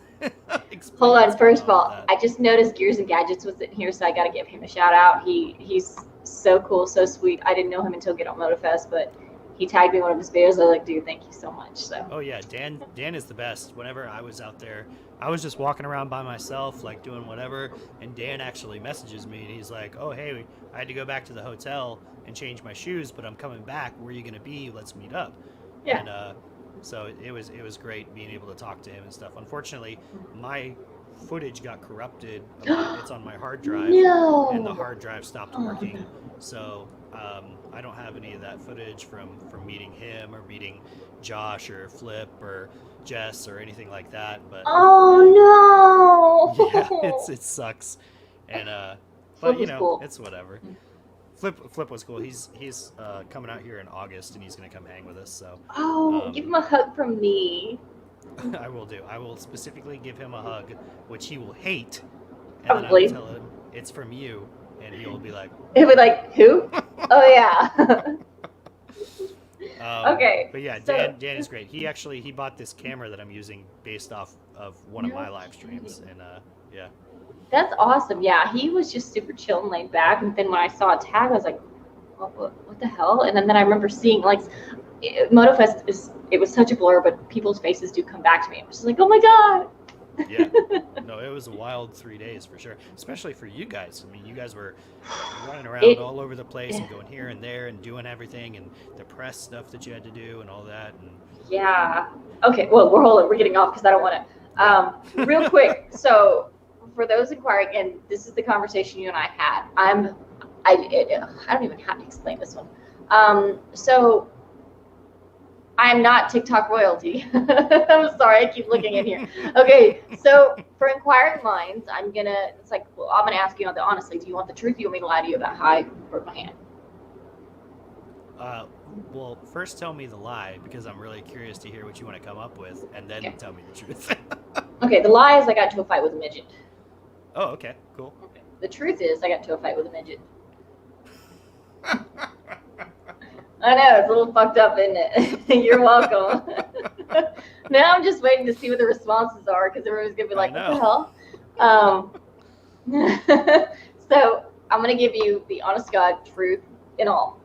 Hold on. First of all, I just noticed Gears and Gadgets was in here, so I got to give him a shout out. He's so cool, so sweet. I didn't know him until Get On MotoFest, but he tagged me in one of his videos. I was like, dude, thank you so much. So. Oh yeah, Dan is the best. Whenever I was out there, I was just walking around by myself, like doing whatever, and Dan actually messages me, and he's like, "Oh hey, I had to go back to the hotel and change my shoes, but I'm coming back. Where are you gonna be? Let's meet up." Yeah. And so it was great being able to talk to him and stuff. Unfortunately, my footage got corrupted. It's on my hard drive, No. and the hard drive stopped working. So I don't have any of that footage from meeting him or meeting Josh or Flip or Jess or anything like that. But oh no. yeah, it sucks. And but you know, cool. it's whatever. Flip was cool. He's coming out here in August, and he's gonna come hang with us. So give him a hug from me. I will do. I will specifically give him a hug, which he will hate, and Probably. then I will tell him it's from you, and he'll be like, He'll be like, who? Oh yeah. Okay. But yeah, so, Dan is great. He bought this camera that I'm using based off of one of my live streams, and yeah. That's awesome. Yeah, he was just super chill and laid back. And then when I saw a tag, I was like, what the hell? And then I remember seeing, like, MotoFest it was such a blur, but people's faces do come back to me. I was just like, oh my God. Yeah. No, it was a wild 3 days for sure, especially for you guys. I mean, you guys were running around all over the place and going here and there and doing everything, and the press stuff that you had to do and all that. And yeah. Okay, well, we're getting off because I don't want to. Real quick, so for those inquiring, and this is the conversation you and I had. I don't even have to explain this one. So I'm not TikTok royalty. I'm sorry, I keep looking in here. Okay, so for inquiring minds, I'm gonna ask you honestly, do you want the truth? Do you want me to lie to you about how I broke my hand? Well, first tell me the lie, because I'm really curious to hear what you want to come up with, and then tell me the truth. Okay, the lie is I got into a fight with a midget. Oh, okay, cool. Okay. The truth is I got into a fight with a midget. I know, it's a little fucked up, isn't it? You're welcome. Now I'm just waiting to see what the responses are, because everyone's going to be like, what the hell? So I'm going to give you the honest God truth in all.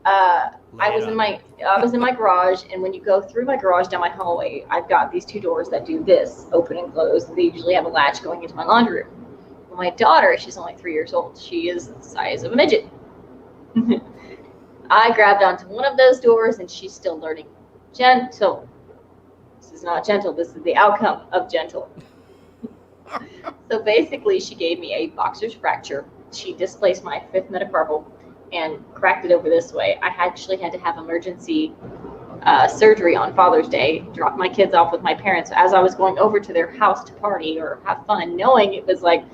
I was in my garage, and when you go through my garage down my hallway, I've got these two doors that do this, open and close. They usually have a latch going into my laundry room. Well, my daughter, she's only 3 years old. She is the size of a midget. I grabbed onto one of those doors, and she's still learning gentle. This is not gentle. This is the outcome of gentle. So basically, she gave me a boxer's fracture. She displaced my fifth metacarpal and cracked it over this way. I actually had to have emergency surgery on Father's Day, drop my kids off with my parents as I was going over to their house to party or have fun, knowing it was like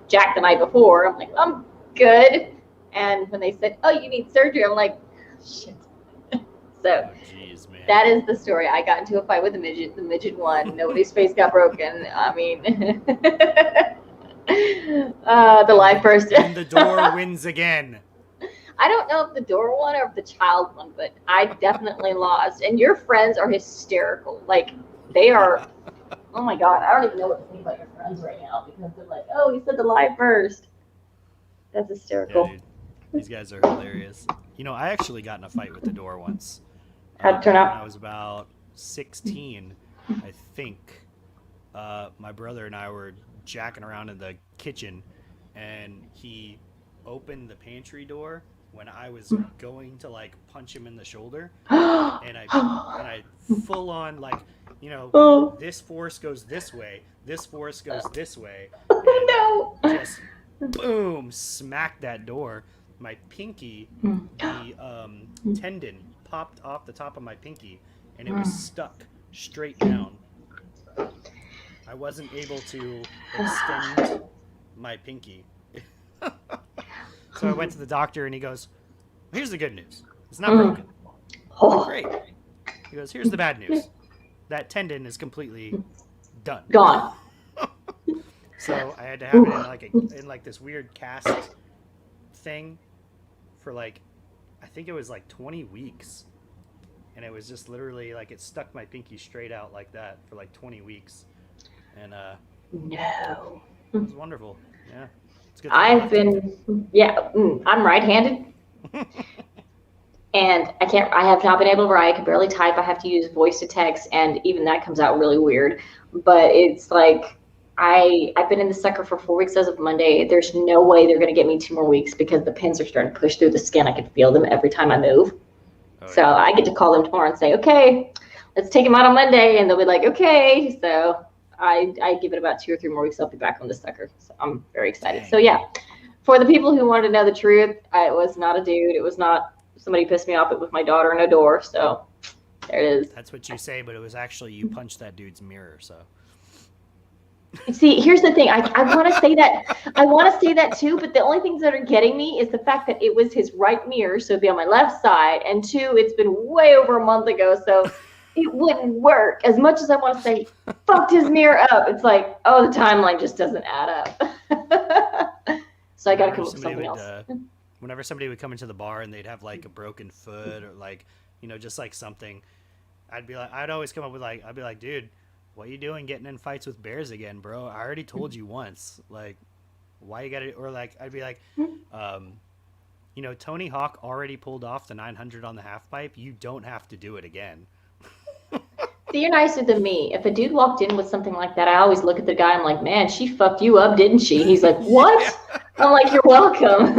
Jack the night before. I'm like, I'm good. And when they said, oh, you need surgery, I'm like, shit. So geez, man. That is the story. I got into a fight with a midget. The midget won. Nobody's face got broken. I mean, the live person. And the door wins again. I don't know if the door won or if the child won, but I definitely lost. And your friends are hysterical. Like, they are, oh my God, I don't even know what to think about your friends right now, because they're like, oh, he said the live first. That's hysterical. Yeah, dude. These guys are hilarious. You know, I actually got in a fight with the door once. How'd it turn out? When I was about 16, I think. My brother and I were jacking around in the kitchen, and he opened the pantry door when I was going to like punch him in the shoulder, and I full on, like, you know, this force goes this way, this force goes this way, and just boom, smacked that door. My pinky, the tendon popped off the top of my pinky, and it was stuck straight down. I wasn't able to extend my pinky. So I went to the doctor, and he goes, here's the good news. It's not broken. Oh, great. He goes, here's the bad news. That tendon is completely done. Gone. So I had to have it in like this weird cast thing for like, I think it was like 20 weeks. And it was just literally like, it stuck my pinky straight out like that for like 20 weeks. And no. It was wonderful. Yeah. I'm right-handed. And I have not been able to write. I can barely type. I have to use voice to text, and even that comes out really weird. But it's like, I've been in the sucker for 4 weeks as of Monday. There's no way they're going to get me 2 more weeks because the pins are starting to push through the skin. I can feel them every time I move. So I get to call them tomorrow and say, okay, let's take them out on Monday. And they'll be like, okay. So I give it about 2 or 3 more weeks. I'll be back on the sucker. So I'm very excited. So yeah, for the people who wanted to know the truth, it was not a dude. It was not somebody pissed me off. It was my daughter in a door. So there it is. That's what you say, but it was actually you punched that dude's mirror. So. See, here's the thing. I want to say that. I want to say that too, but the only things that are getting me is the fact that it was his right mirror, so it'd be on my left side, and 2, it's been way over a month ago, so it wouldn't work. As much as I want to say, fucked his mirror up, it's like, oh, the timeline just doesn't add up. So I got to come up with something else. Whenever somebody would come into the bar and they'd have like a broken foot or like, just like something, I'd always come up with like, I'd be like, dude, what you doing getting in fights with bears again, bro? I already told you once. Like, why you gotta, or like, I'd be like, Tony Hawk already pulled off the 900 on the half pipe. You don't have to do it again. See, you're nicer than me. If a dude walked in with something like that, I always look at the guy. I'm like, man, she fucked you up, didn't she? He's like, what? Yeah. I'm like, you're welcome.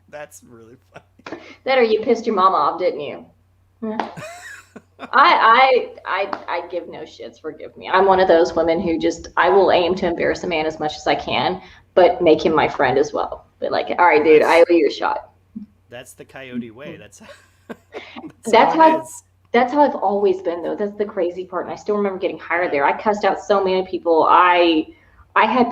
That's really funny. That or you pissed your mama off, didn't you? I give no shits. Forgive me. I'm one of those women who I will aim to embarrass a man as much as I can, but make him my friend as well. But like, all right, dude, I owe you a shot. That's the Coyote way. That's how I've always been, though. That's the crazy part. And I still remember getting hired there. I cussed out so many people. I had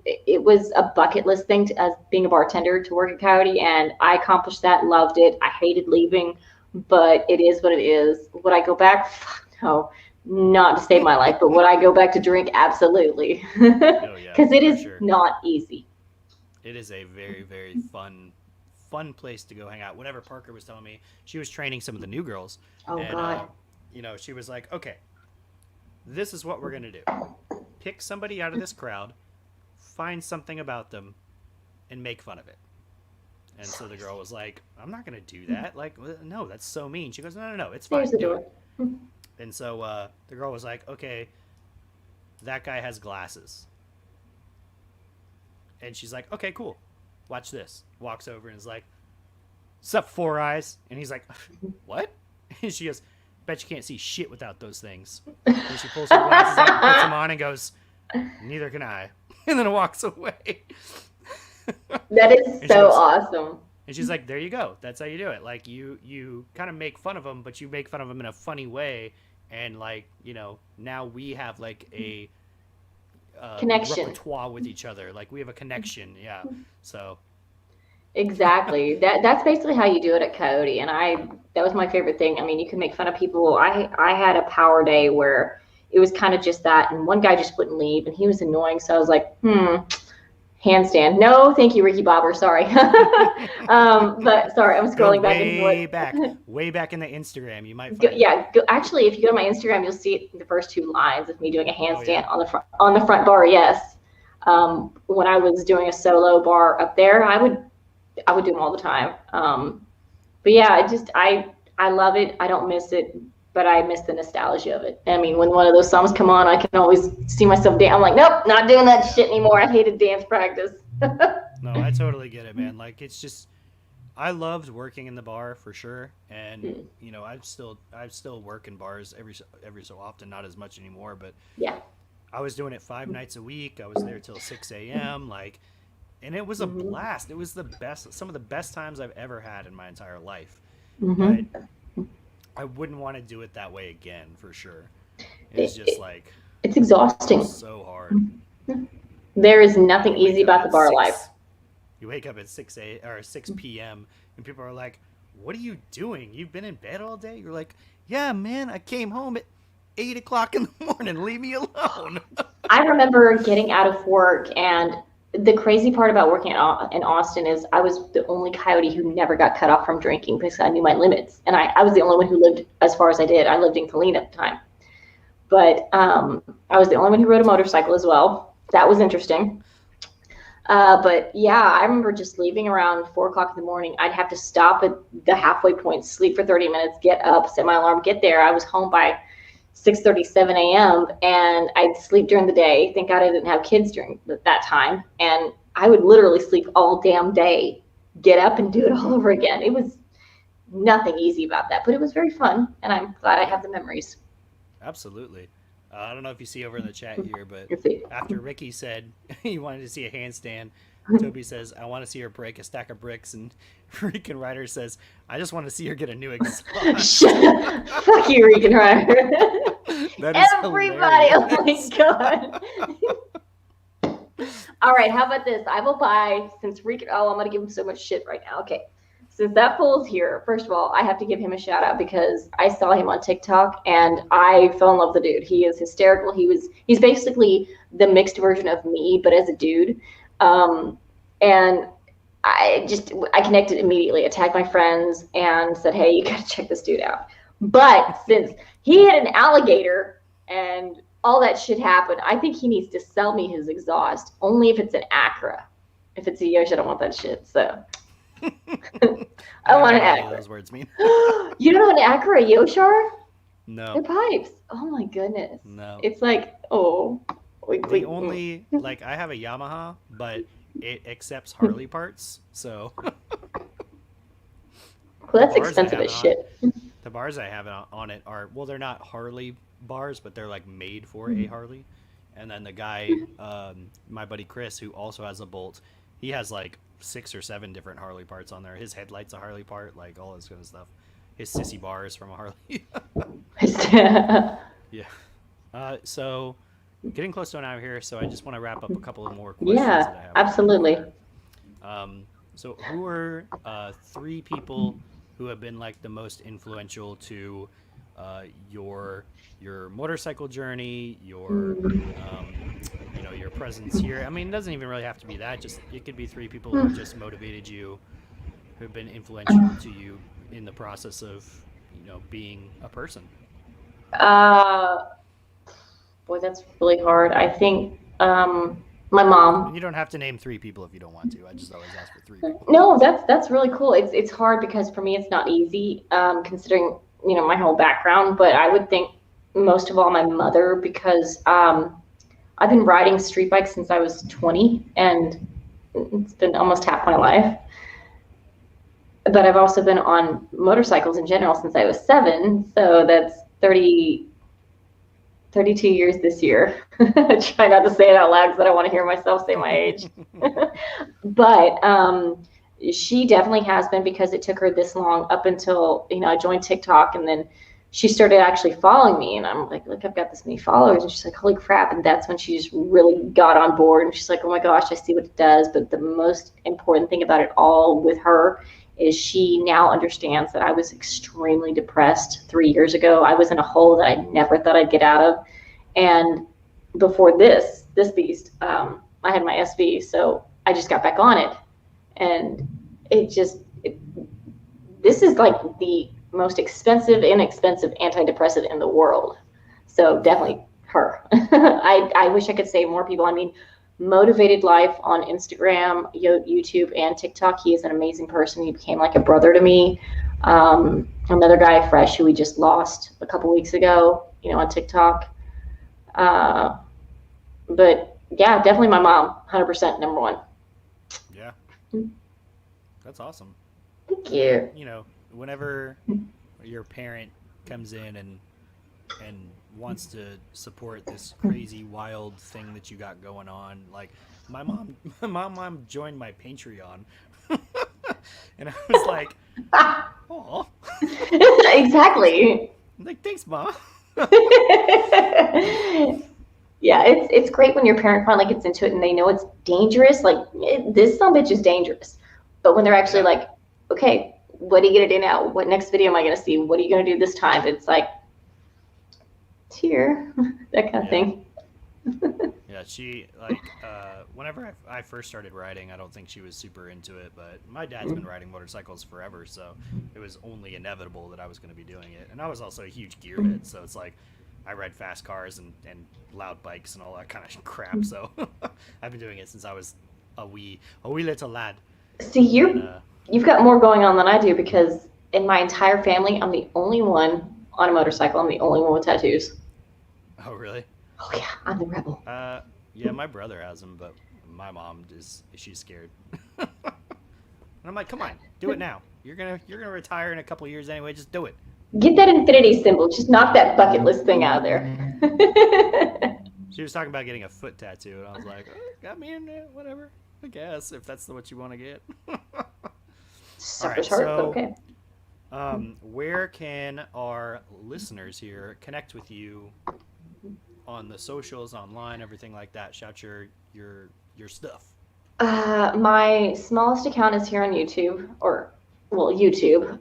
it was a bucket list thing as being a bartender to work at Coyote, and I accomplished that, loved it. I hated leaving. But it is what it is. Would I go back? No, not to save my life. But would I go back to drink? Absolutely. Because it is not easy. It is a very, very fun place to go hang out. Whenever Parker was telling me, she was training some of the new girls. Oh, and, God. She was like, okay, this is what we're going to do. Pick somebody out of this crowd, find something about them, and make fun of it. And so the girl was like, I'm not going to do that. Like, no, that's so mean. She goes, no, it's fine. There's the door. And so the girl was like, okay, that guy has glasses. And she's like, okay, cool. Watch this. Walks over and is like, sup, Four Eyes? And he's like, what? And she goes, bet you can't see shit without those things. And she pulls her glasses out, puts them on, and goes, neither can I. And then walks away. That is so awesome. And she's like, there you go. That's how you do it. Like, you kind of make fun of them, but you make fun of them in a funny way. And, like, now we have, like, a connection repertoire with each other. Like, we have a connection. Yeah. So. Exactly. That's basically how you do it at Coyote. And that was my favorite thing. I mean, you can make fun of people. I had a power day where it was kind of just that. And one guy just wouldn't leave, and he was annoying. So I was like, handstand. No, thank you, Ricky Bobber. Sorry. But sorry, I'm scrolling way back in the Instagram. You might find actually, if you go to my Instagram, you'll see the first 2 lines of me doing a handstand on the front bar. Yes. When I was doing a solo bar up there, I would do them all the time. But yeah, I love it. I don't miss it, but I miss the nostalgia of it. I mean, when one of those songs come on, I can always see myself dance. I'm like, nope, not doing that shit anymore. I hated dance practice. No, I totally get it, man. Like, it's just, I loved working in the bar for sure. And, I still work in bars every so often, not as much anymore, but yeah, I was doing it 5 nights a week. I was there till 6 a.m. Like, and it was a blast. It was some of the best times I've ever had in my entire life. But I wouldn't want to do it that way again, for sure. It's just like, it's exhausting. It's so hard. There is nothing easy about the bar life. You wake up at 6 p.m. and people are like, what are you doing? You've been in bed all day? You're like, yeah, man, I came home at 8 o'clock in the morning. Leave me alone. I remember getting out of work, and the crazy part about working in Austin is I was the only Coyote who never got cut off from drinking because I knew my limits. And I was the only one who lived as far as I did. I lived in Killeen at the time. But I was the only one who rode a motorcycle as well. That was interesting. But yeah, I remember just leaving around 4 o'clock in the morning. I'd have to stop at the halfway point, sleep for 30 minutes, get up, set my alarm, get there. I was home by 6:37 a.m. and I'd sleep during the day. Thank God I didn't have kids during that time. And I would literally sleep all damn day, get up and do it all over again. It was nothing easy about that, but it was very fun. And I'm glad I have the memories. Absolutely. I don't know if you see over in the chat here, but Your feet. after Ricky said he wanted to see a handstand, Toby says, I want to see her break a stack of bricks. And Rican Ryder says, I just want to see her get a new exhaust. Fuck you, Regan Ryder. That is Everybody, hilarious. oh my God. All right, how about this? I will buy, since Regan, I'm going to give him so much shit right now. Okay. Since that fool's here, first of all, I have to give him a shout out because I saw him on TikTok and I fell in love with the dude. He is hysterical. He's basically the mixed version of me, but as a dude. And I connected immediately. I tagged my friends and said, hey, you gotta check this dude out. But since he had an alligator and all that shit happened, I think he needs to sell me his exhaust only if it's an Acura. If it's a Yoshi, I don't want that shit. So I want an Acura. Those words mean. You don't know an Acura Yoshi? No. They're pipes. Oh my goodness. No. It's like, The only, like, I have a Yamaha, but it accepts Harley parts, so. Well, that's expensive as shit. The bars I have on it are, well, they're not Harley bars, but they're like made for a Harley. And then the guy, my buddy Chris, who also has a Bolt, he has like 6 or 7 different Harley parts on there. His headlight's a Harley part, like all this kind of stuff. His sissy bar is from a Harley. Yeah. So getting close to an hour here, so I just want to wrap up a couple of more questions that I have. Absolutely. So who are 3 people who have been like the most influential to your motorcycle journey, your your presence here? I mean, it doesn't even really have to be that. Just it could be 3 people who just motivated you, who've been influential to you in the process of being a person. Boy, that's really hard. I think my mom. And you don't have to name 3 people if you don't want to. I just always ask for 3 people. No, that's really cool. It's hard because for me it's not easy considering my whole background. But I would think most of all my mother because I've been riding street bikes since I was 20, and it's been almost half my life. But I've also been on motorcycles in general since I was 7, so that's 32 years this year. I try not to say it out loud because I don't want to hear myself say my age. But she definitely has been because it took her this long up until, I joined TikTok, and then she started actually following me. And I'm like, look, I've got this many followers. And she's like, holy crap. And that's when she just really got on board. And she's like, oh my gosh, I see what it does. But the most important thing about it all with her is she now understands that I was extremely depressed 3 years ago. I was in a hole that I never thought I'd get out of. And before this beast, I had my SV, so I just got back on it. And this is like the most expensive, inexpensive antidepressant in the world. So definitely her. I wish I could say more people. I mean, Motivated Life on Instagram, YouTube, and TikTok. He is an amazing person. He became like a brother to me. Another guy, Fresh, who we just lost a couple weeks ago, on TikTok. But yeah, definitely my mom, 100% number one. Yeah. That's awesome. Thank you. Whenever your parent comes in and wants to support this crazy wild thing that you got going on, like my mom joined my Patreon. And I was like, oh. Exactly. I'm like, thanks, Mom. Yeah, it's great when your parent finally gets into it and they know it's dangerous. Like, this son of a bitch is dangerous. But when they're actually like, okay, what are you going to do now? What next video am I going to see? What are you going to do this time? It's like, it's here, that kind of thing. Yeah, she, like, whenever I first started riding, I don't think she was super into it, but my dad's been riding motorcycles forever, so it was only inevitable that I was going to be doing it. And I was also a huge gearhead, so it's like, I ride fast cars and loud bikes and all that kind of crap, so I've been doing it since I was a wee little lad. See, And, you've got more going on than I do because in my entire family, I'm the only one on a motorcycle. I'm the only one with tattoos. oh really? Oh yeah, I'm the rebel. Yeah, my brother has them, but my mom she's scared. And I'm like, come on, do it now. You're gonna retire in a couple years anyway. Just do it. Get that infinity symbol. Just knock that bucket list thing out of there. She was talking about getting a foot tattoo, and I was like, oh, got me in there, whatever. I guess if that's what you want to get. Sucker's hard, but okay. Where can our listeners here connect with you on the socials, online, everything like that? Shout your stuff. My smallest account is here on YouTube, YouTube.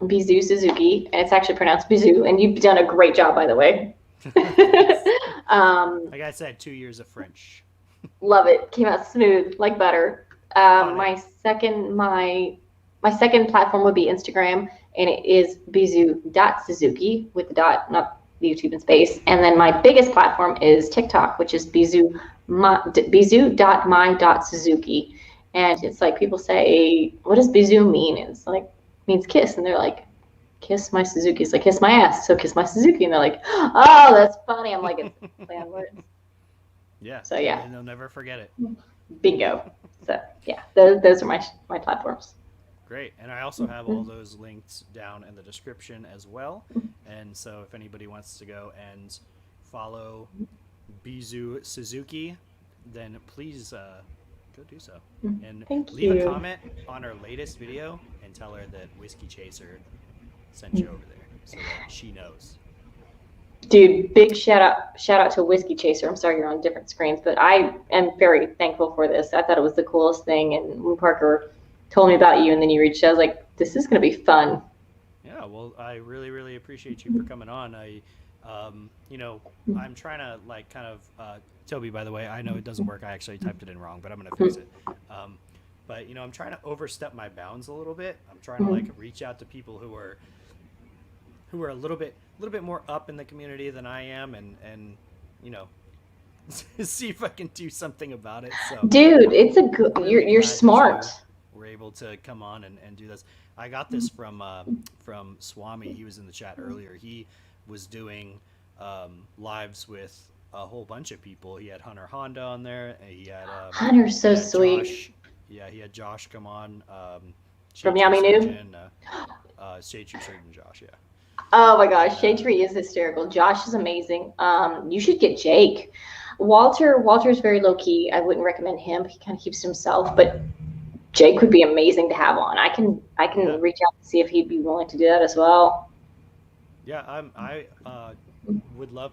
Bisous.Suziki, and it's actually pronounced Bisou, and you've done a great job, by the way. Like I said, 2 years of French. Love it. Came out smooth like butter. My second platform would be Instagram, and it is Bisous.Suzuki with the dot, not the YouTube in space. And then my biggest platform is TikTok, which is Bisous.my.Suzuki. And it's like people say, what does Bisou mean? And it's like, means kiss. And they're like, kiss my Suzuki. It's like, kiss my ass. So kiss my Suzuki. And they're like, oh, that's funny. I'm like, it's play on words. Yeah. So yeah. And they'll never forget it. Bingo. So yeah, those are my platforms. Great. And I also have all those links down in the description as well. And so if anybody wants to go and follow Bisous.Suziki, then please go do so. And leave a comment on her latest video and tell her that Whiskey Chaser sent you over there so that she knows. Dude, big shout out to Whiskey Chaser. I'm sorry you're on different screens, but I am very thankful for this. I thought it was the coolest thing, and when Parker told me about you and then you reached out, I was like, this is going to be fun. Yeah, well, I really, really appreciate you for coming on. I'm trying to Toby, by the way, I know it doesn't work. I actually typed it in wrong, but I'm going to fix it. But I'm trying to overstep my bounds a little bit. I'm trying to reach out to people who are a little bit more up in the community than I am, and see if I can do something about it. So, dude, it's a good. You're smart. We're able to come on and do this. I got this from Swami. He was in the chat earlier. He was doing lives with a whole bunch of people. He had Hunter Honda on there. He had Hunter's so sweet. Josh. Yeah, he had Josh come on. From Yami Noob? Shade Tree Surgeon Josh, yeah. Oh my gosh, Shade Tree is hysterical. Josh is amazing. You should get Jake. Walter's very low key. I wouldn't recommend him. He kind of keeps to himself, but Jake would be amazing to have on. I can reach out and see if he'd be willing to do that as well. Yeah, I would love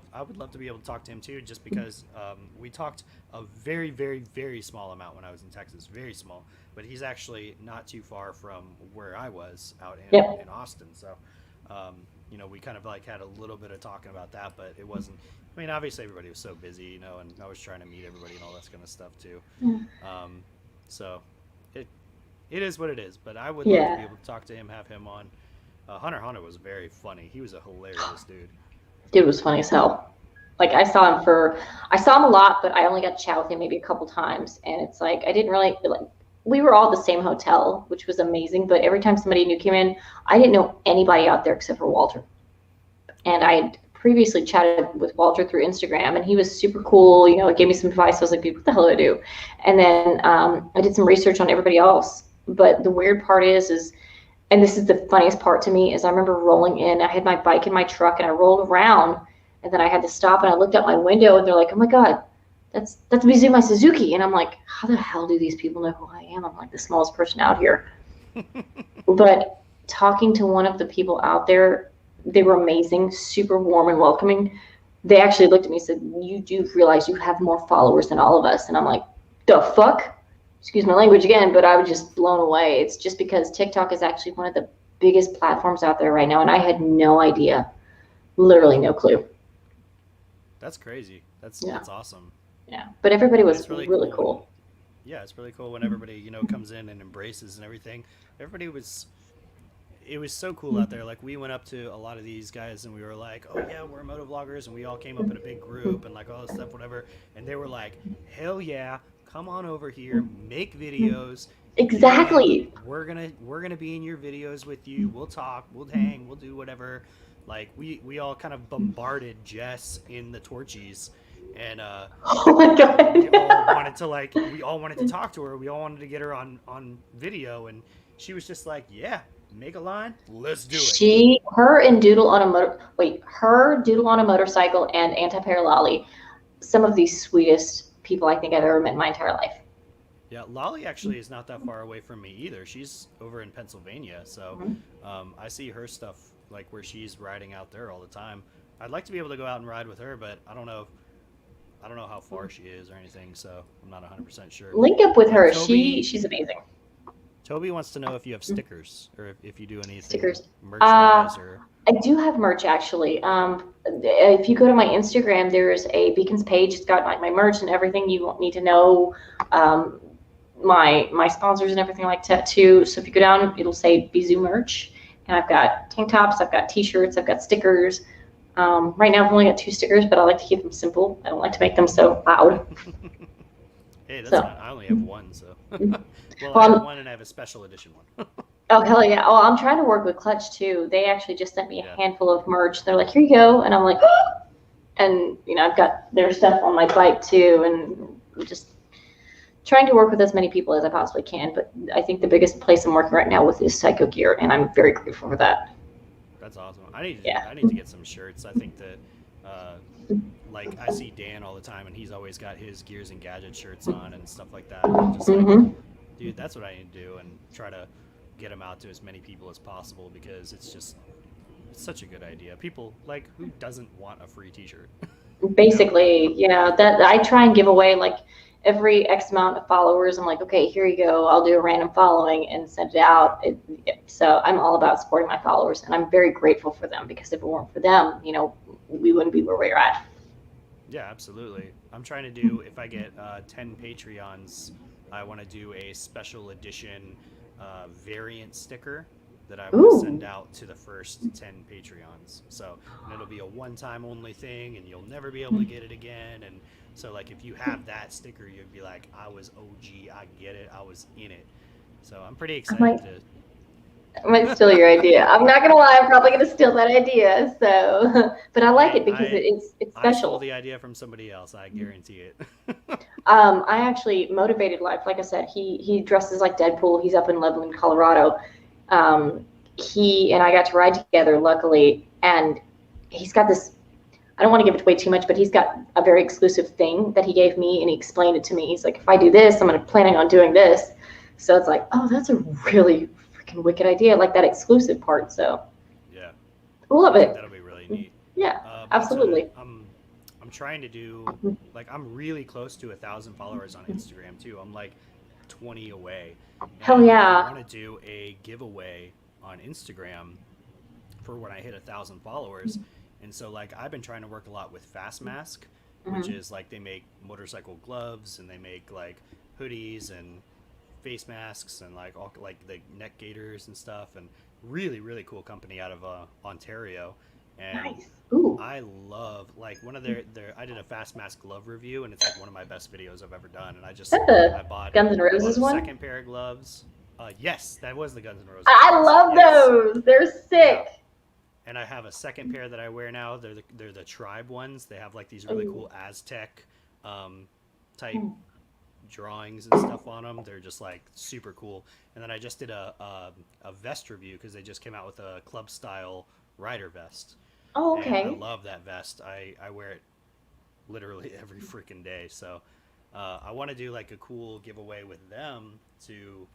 to be able to talk to him too, just because we talked a very, very, very small amount when I was in Texas, very small. But he's actually not too far from where I was out in Austin. So, we kind of had a little bit of talking about that, but it wasn't. I mean, obviously everybody was so busy, and I was trying to meet everybody and all that kind of stuff too. So it is what it is. But I would love to be able to talk to him, have him on. Hunter was very funny. He was a hilarious dude. Dude was funny as hell. Like I saw him a lot, but I only got to chat with him maybe a couple times, and it's like I didn't really we were all at the same hotel, which was amazing. But every time somebody new came in, I didn't know anybody out there except for Walter. And I had previously chatted with Walter through Instagram, and he was super cool. Gave me some advice. I was like, what the hell do I do? And then I did some research on everybody else. But the weird part is, and this is the funniest part to me, is I remember rolling in. I had my bike in my truck, and I rolled around, and then I had to stop, and I looked out my window, and they're like, oh my God, that's Bisou, my Suzuki. And I'm like, how the hell do these people know who I am? I'm like the smallest person out here. But talking to one of the people out there, they were amazing, super warm and welcoming. They actually looked at me and said, you do realize you have more followers than all of us. And I'm like, the fuck? Excuse my language again, but I was just blown away. It's just because TikTok is actually one of the biggest platforms out there right now, and I had no idea. Literally no clue. That's crazy. That's awesome. Yeah, but everybody was really cool. Yeah, it's really cool when everybody, comes in and embraces and everything. It was so cool out there. Like, we went up to a lot of these guys and we were like, oh yeah, we're motovloggers, and we all came up in a big group and all this stuff, whatever. And they were like, hell yeah, come on over here, make videos. Exactly. We're gonna be in your videos with you. We'll talk, we'll hang, we'll do whatever. Like we all kind of bombarded Jess in the Torchies, and Oh my god. we all wanted to talk to her. We all wanted to get her on video, and she was just like, yeah, make a line, let's do it. Her Doodle on a Motorcycle and Anti-Parallel, some of the sweetest people I think I've ever met in my entire life. Yeah, Lolly actually is not that far away from me either. She's over in Pennsylvania, so I see her stuff like where she's riding out there all the time. I'd like to be able to go out and ride with her, but I don't know how far she is or anything, so I'm not 100% sure. Link up with her. She's amazing. Toby wants to know if you have stickers or if you do anything Stickers. merchandise or. I do have merch actually. If you go to my Instagram, there's a Beacons page. It's got like my merch and everything you need to know. My sponsors and everything like that too. So if you go down, it'll say Bisou merch, and I've got tank tops, I've got t-shirts, I've got stickers. Right now I've only got 2 stickers, but I like to keep them simple. I don't like to make them so loud. Hey, that's fine. I only have 1, so. Well, I have 1 and I have a special edition one. Oh, hell yeah. Oh, I'm trying to work with Clutch too. They actually just sent me a handful of merch. They're like, here you go. And I'm like, and I've got their stuff on my bike too. And I'm just trying to work with as many people as I possibly can. But I think the biggest place I'm working right now with is Psycho Gear. And I'm very grateful for that. That's awesome. I need to get some shirts. I think that, like, I see Dan all the time, and he's always got his Gears and Gadget shirts on and stuff like that. And I'm just like, dude, that's what I need to do, and try to get them out to as many people as possible, because it's such a good idea. People, like, who doesn't want a free t-shirt? Basically, that I try and give away like every X amount of followers. I'm like, okay, here you go. I'll do a random following and send it out. So I'm all about supporting my followers, and I'm very grateful for them, because if it weren't for them, we wouldn't be where we're at. Yeah, absolutely. I'm trying to do, if I get 10 Patreons, I want to do a special edition variant sticker that I will send out to the first 10 Patreons. So it'll be a one-time only thing, and you'll never be able to get it again. And so, like, if you have that sticker, you'd be like, I was OG, I get it, I was in it. So I'm pretty excited I might steal your idea. I'm not gonna lie, I'm probably gonna steal that idea. So, but I like it because it's special. I stole the idea from somebody else. I guarantee it. I actually motivated Life. Like I said, he dresses like Deadpool. He's up in Loveland, Colorado. He and I got to ride together, luckily, and he's got this. I don't want to give it away too much, but he's got a very exclusive thing that he gave me, and he explained it to me. He's like, if I do this, I'm planning on doing this. So it's like, oh, that's a really freaking wicked idea, like that exclusive part. So yeah, I love it. That'll be really neat. Yeah, absolutely. I'm trying to do, like, I'm really close to 1,000 followers on Instagram too. I'm like 20 away. Hell yeah. I want to do a giveaway on Instagram for when I hit 1,000 followers. And so, like, I've been trying to work a lot with facemasks, which is like they make motorcycle gloves, and they make like hoodies and face masks and like all like the neck gaiters and stuff, and really, really cool company out of Ontario. And nice. Ooh. I love, like, one of their I did a fast mask glove review, and it's like one of my best videos I've ever done. And I bought Guns N' Roses one? Second pair of gloves. Yes, that was the Guns N' Roses. I love those. They're sick. Yeah. And I have a second pair that I wear now. They're the Tribe ones. They have like these really cool Aztec type drawings and stuff on them. They're just like super cool. And then I just did a vest review, because they just came out with a club style rider vest. Oh, okay. And I love that vest. I wear it literally every freaking day. So I want to do like a cool giveaway with them to,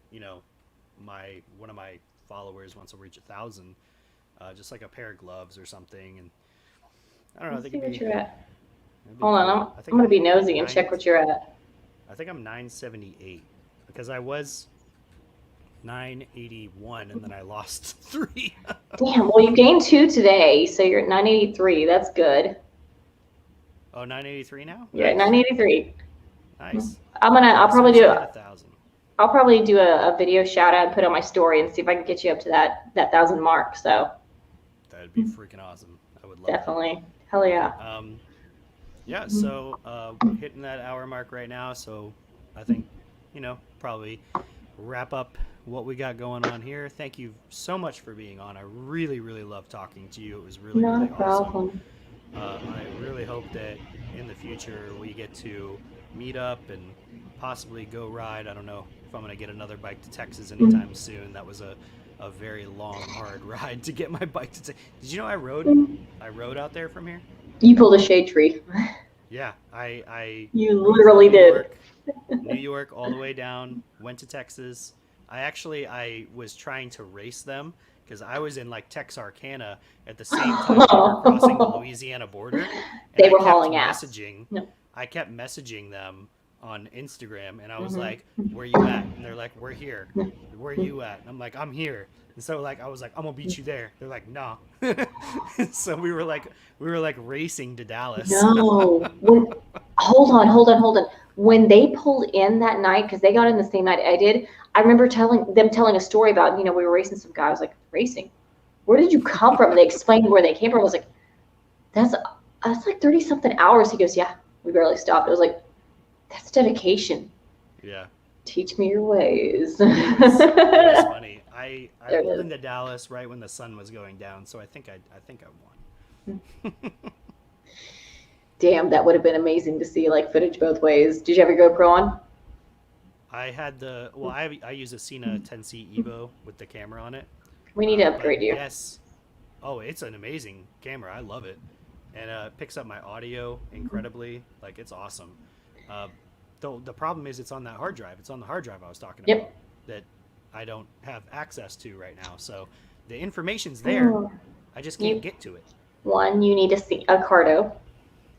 one of my followers once I reach 1,000. Just like a pair of gloves or something. And I don't know. Let's see what you're at. Hold on, I'm going to be nosy and check what you're at. I think I'm 978, because I was 981 and then I lost 3. Damn, well, you gained 2 today, so you're at 983. That's good. Oh, 983 now? You're at 983. Nice. I'll probably do a video shout out and put on my story and see if I can get you up to that 1,000 mark. So that'd be freaking awesome. I would love definitely. That. Hell yeah. Yeah, so hitting that hour mark right now. So I think, probably wrap up what we got going on here. Thank you so much for being on. I really, really love talking to you. It was really, Not a really awesome. problem. I really hope that in the future we get to meet up and possibly go ride. I don't know if I'm going to get another bike to Texas anytime soon. That was a very long, hard ride to get my bike to Texas. Did you know I rode out there from here? You pulled a shade tree. Yeah, I You rode literally from New did. York, New York all the way down, went to Texas. I was trying to race them because I was in like Texarkana at the same time they were crossing the Louisiana border, and They were hauling ass. No. I kept messaging them on Instagram, and I was Mhm. like, "Where you at?" And they're like, "We're here." "Where you at?" And I'm like, "I'm here." And so like I was like, "I'm gonna beat you there." They're like, "Nah." So we were like racing to Dallas. No. Hold on. When they pulled in that night, because they got in the same night I did, I remember telling a story about, we were racing some guy. I was like, racing? Where did you come from? And they explained where they came from. I was like, that's like 30 something hours. He goes, yeah, we barely stopped. I was like, that's dedication. Yeah. Teach me your ways. It was funny. I There it pulled is. into Dallas right when the sun was going down, so I think I won. Damn, that would have been amazing to see like footage both ways. Did you have your GoPro on? I had I use a Sena 10C Evo with the camera on it. We need to But upgrade you. Yes. Oh, it's an amazing camera. I love it. And it picks up my audio incredibly. Like, it's awesome. The problem is it's on that hard drive. It's on the hard drive I was talking Yep. about that I don't have access to right now. So the information's there. Oh. I just can't get to it. One, you need a Cardo,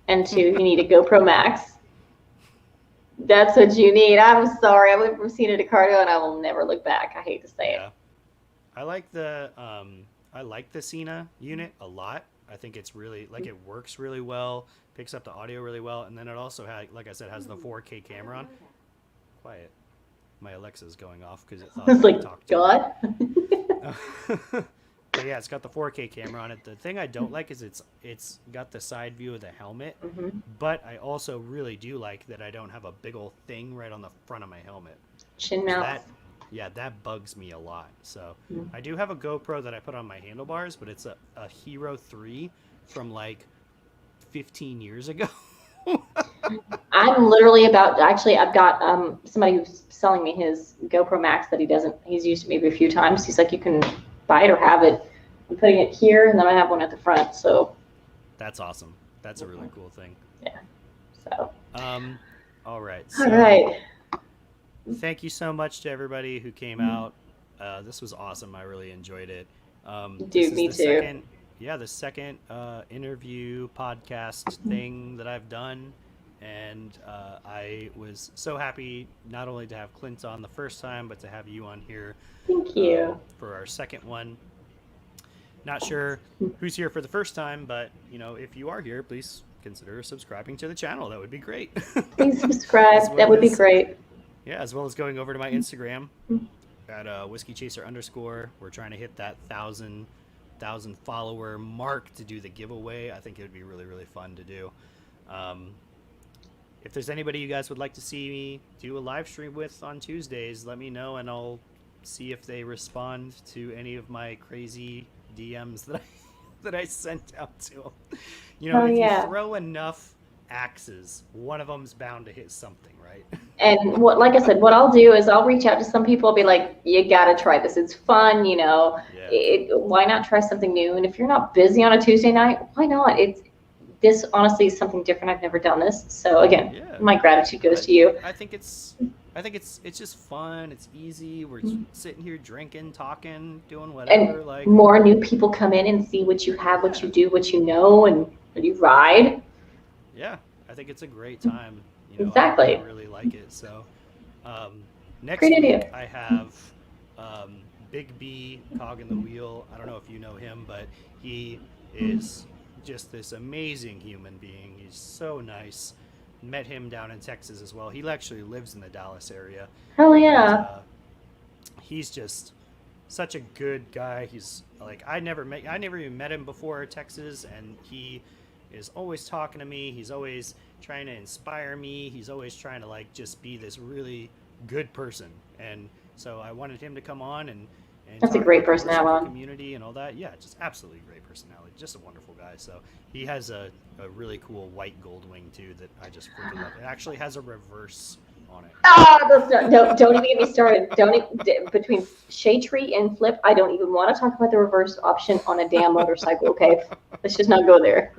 and two, you need a GoPro Max. That's what you need. I'm sorry. I went from Sena to Cardo, and I will never look back. I hate to say it. I like the Sena unit a lot. I think it's really it works really well, picks up the audio really well, and then it also like I said, has the 4K camera on. Quiet. My Alexa's going off because it thought It's I like, talked to it. God. But yeah, it's got the 4K camera on it. The thing I don't like is it's got the side view of the helmet, but I also really do like that I don't have a big old thing right on the front of my helmet. Chin mounts. That bugs me a lot. So I do have a GoPro that I put on my handlebars, but it's a Hero 3 from like 15 years ago. I'm literally I've got somebody who's selling me his GoPro Max that he's used it maybe a few times. He's like, you can buy it or have it. I'm putting it here, and then I have one at the front. So that's awesome. That's a really cool thing. Yeah. So. All right. All right. Thank you so much to everybody who came out. This was awesome. I really enjoyed it. Dude, me too. The second interview podcast thing that I've done. And I was so happy not only to have Clint on the first time, but to have you on here. Thank you. For our second one. Not sure who's here for the first time, but if you are here, please consider subscribing to the channel. That would be great. Please subscribe. That would be great. Yeah, as well as going over to my Instagram at whiskeychaser_. We're trying to hit that 1,000 follower mark to do the giveaway. I think it would be really, really fun to do. If there's anybody you guys would like to see me do a live stream with on Tuesdays, let me know, and I'll see if they respond to any of my crazy DMs that I sent out to them. If you throw enough axes, one of them's bound to hit something, right? And like I said, what I'll do is I'll reach out to some people. I'll be like, you got to try this. It's fun, why not try something new? And if you're not busy on a Tuesday night, why not? This honestly is something different. I've never done this. So again, my gratitude goes to you. I think it's just fun. It's easy. We're sitting here drinking, talking, doing whatever. And more new people come in and see what you have, what you do, what you know, and you ride. Yeah, I think it's a great time. Exactly. I really like it. So next Great week idea. I have Big B, Cog in the Wheel. I don't know if you know him, but he is just this amazing human being. He's so nice. Met him down in Texas as well. He actually lives in the Dallas area. Hell yeah. And, he's just such a good guy. He's like I never even met him before Texas, and he is always talking to me. He's always trying to inspire me. He's always trying to like just be this really good person. And so I wanted him to come on and That's a talk great about the person to have motorcycle on. community and all that. Yeah, just absolutely great personality. Just a wonderful guy. So he has a really cool white gold wing too that I just freaking love. It actually has a reverse on it. Don't even get me started. Between shade tree and flip, I don't even want to talk about the reverse option on a damn motorcycle. Okay, let's just not go there.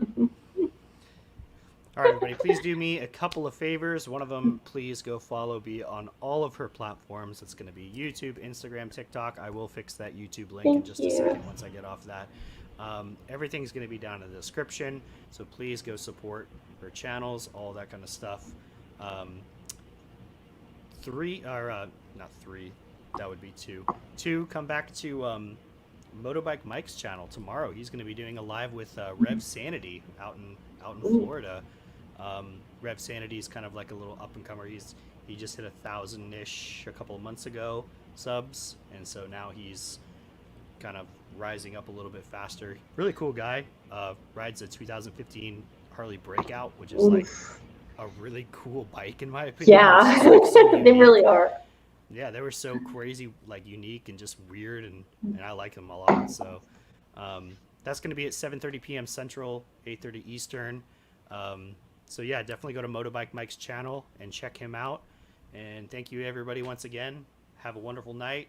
All right, everybody, please do me a couple of favors. One of them, please go follow B on all of her platforms. It's going to be YouTube, Instagram, TikTok. I will fix that YouTube link in just a second once I get off that. Everything's going to be down in the description, so please go support her channels, all that kind of stuff. Not three, that would be two. Two, come back to Motorbike Mike's channel tomorrow. He's going to be doing a live with Rev Sanity out in Florida. Rev Sanity is kind of like a little up and comer. He just hit 1,000-ish a couple of months ago subs, and so now he's kind of rising up a little bit faster. Really cool guy. Rides a 2015 Harley Breakout, which is like a really cool bike in my opinion. Yeah, like so they really are. Yeah, they were so crazy, like unique and just weird, and I like them a lot. So that's going to be at 7:30 p.m. Central, 8:30 Eastern. So yeah, definitely go to Motorbike Mike's channel and check him out. And thank you everybody once again. Have a wonderful night.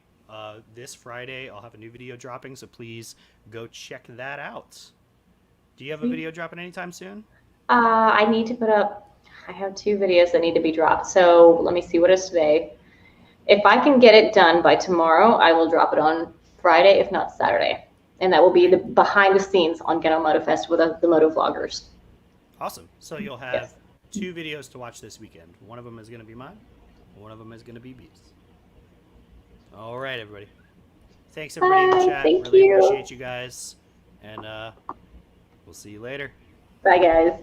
This Friday I'll have a new video dropping, so please go check that out. Do you have a video dropping anytime soon? I need to put up, I have 2 videos that need to be dropped. So let me see, what is today? If I can get it done by tomorrow, I will drop it on Friday, if not Saturday. And that will be the behind the scenes on Get On Moto Fest with the moto vloggers. Awesome. So you'll have 2 videos to watch this weekend. One of them is going to be mine. One of them is going to be B's. All right, everybody. Thanks, everybody in the chat. Really appreciate you guys. And we'll see you later. Bye, guys.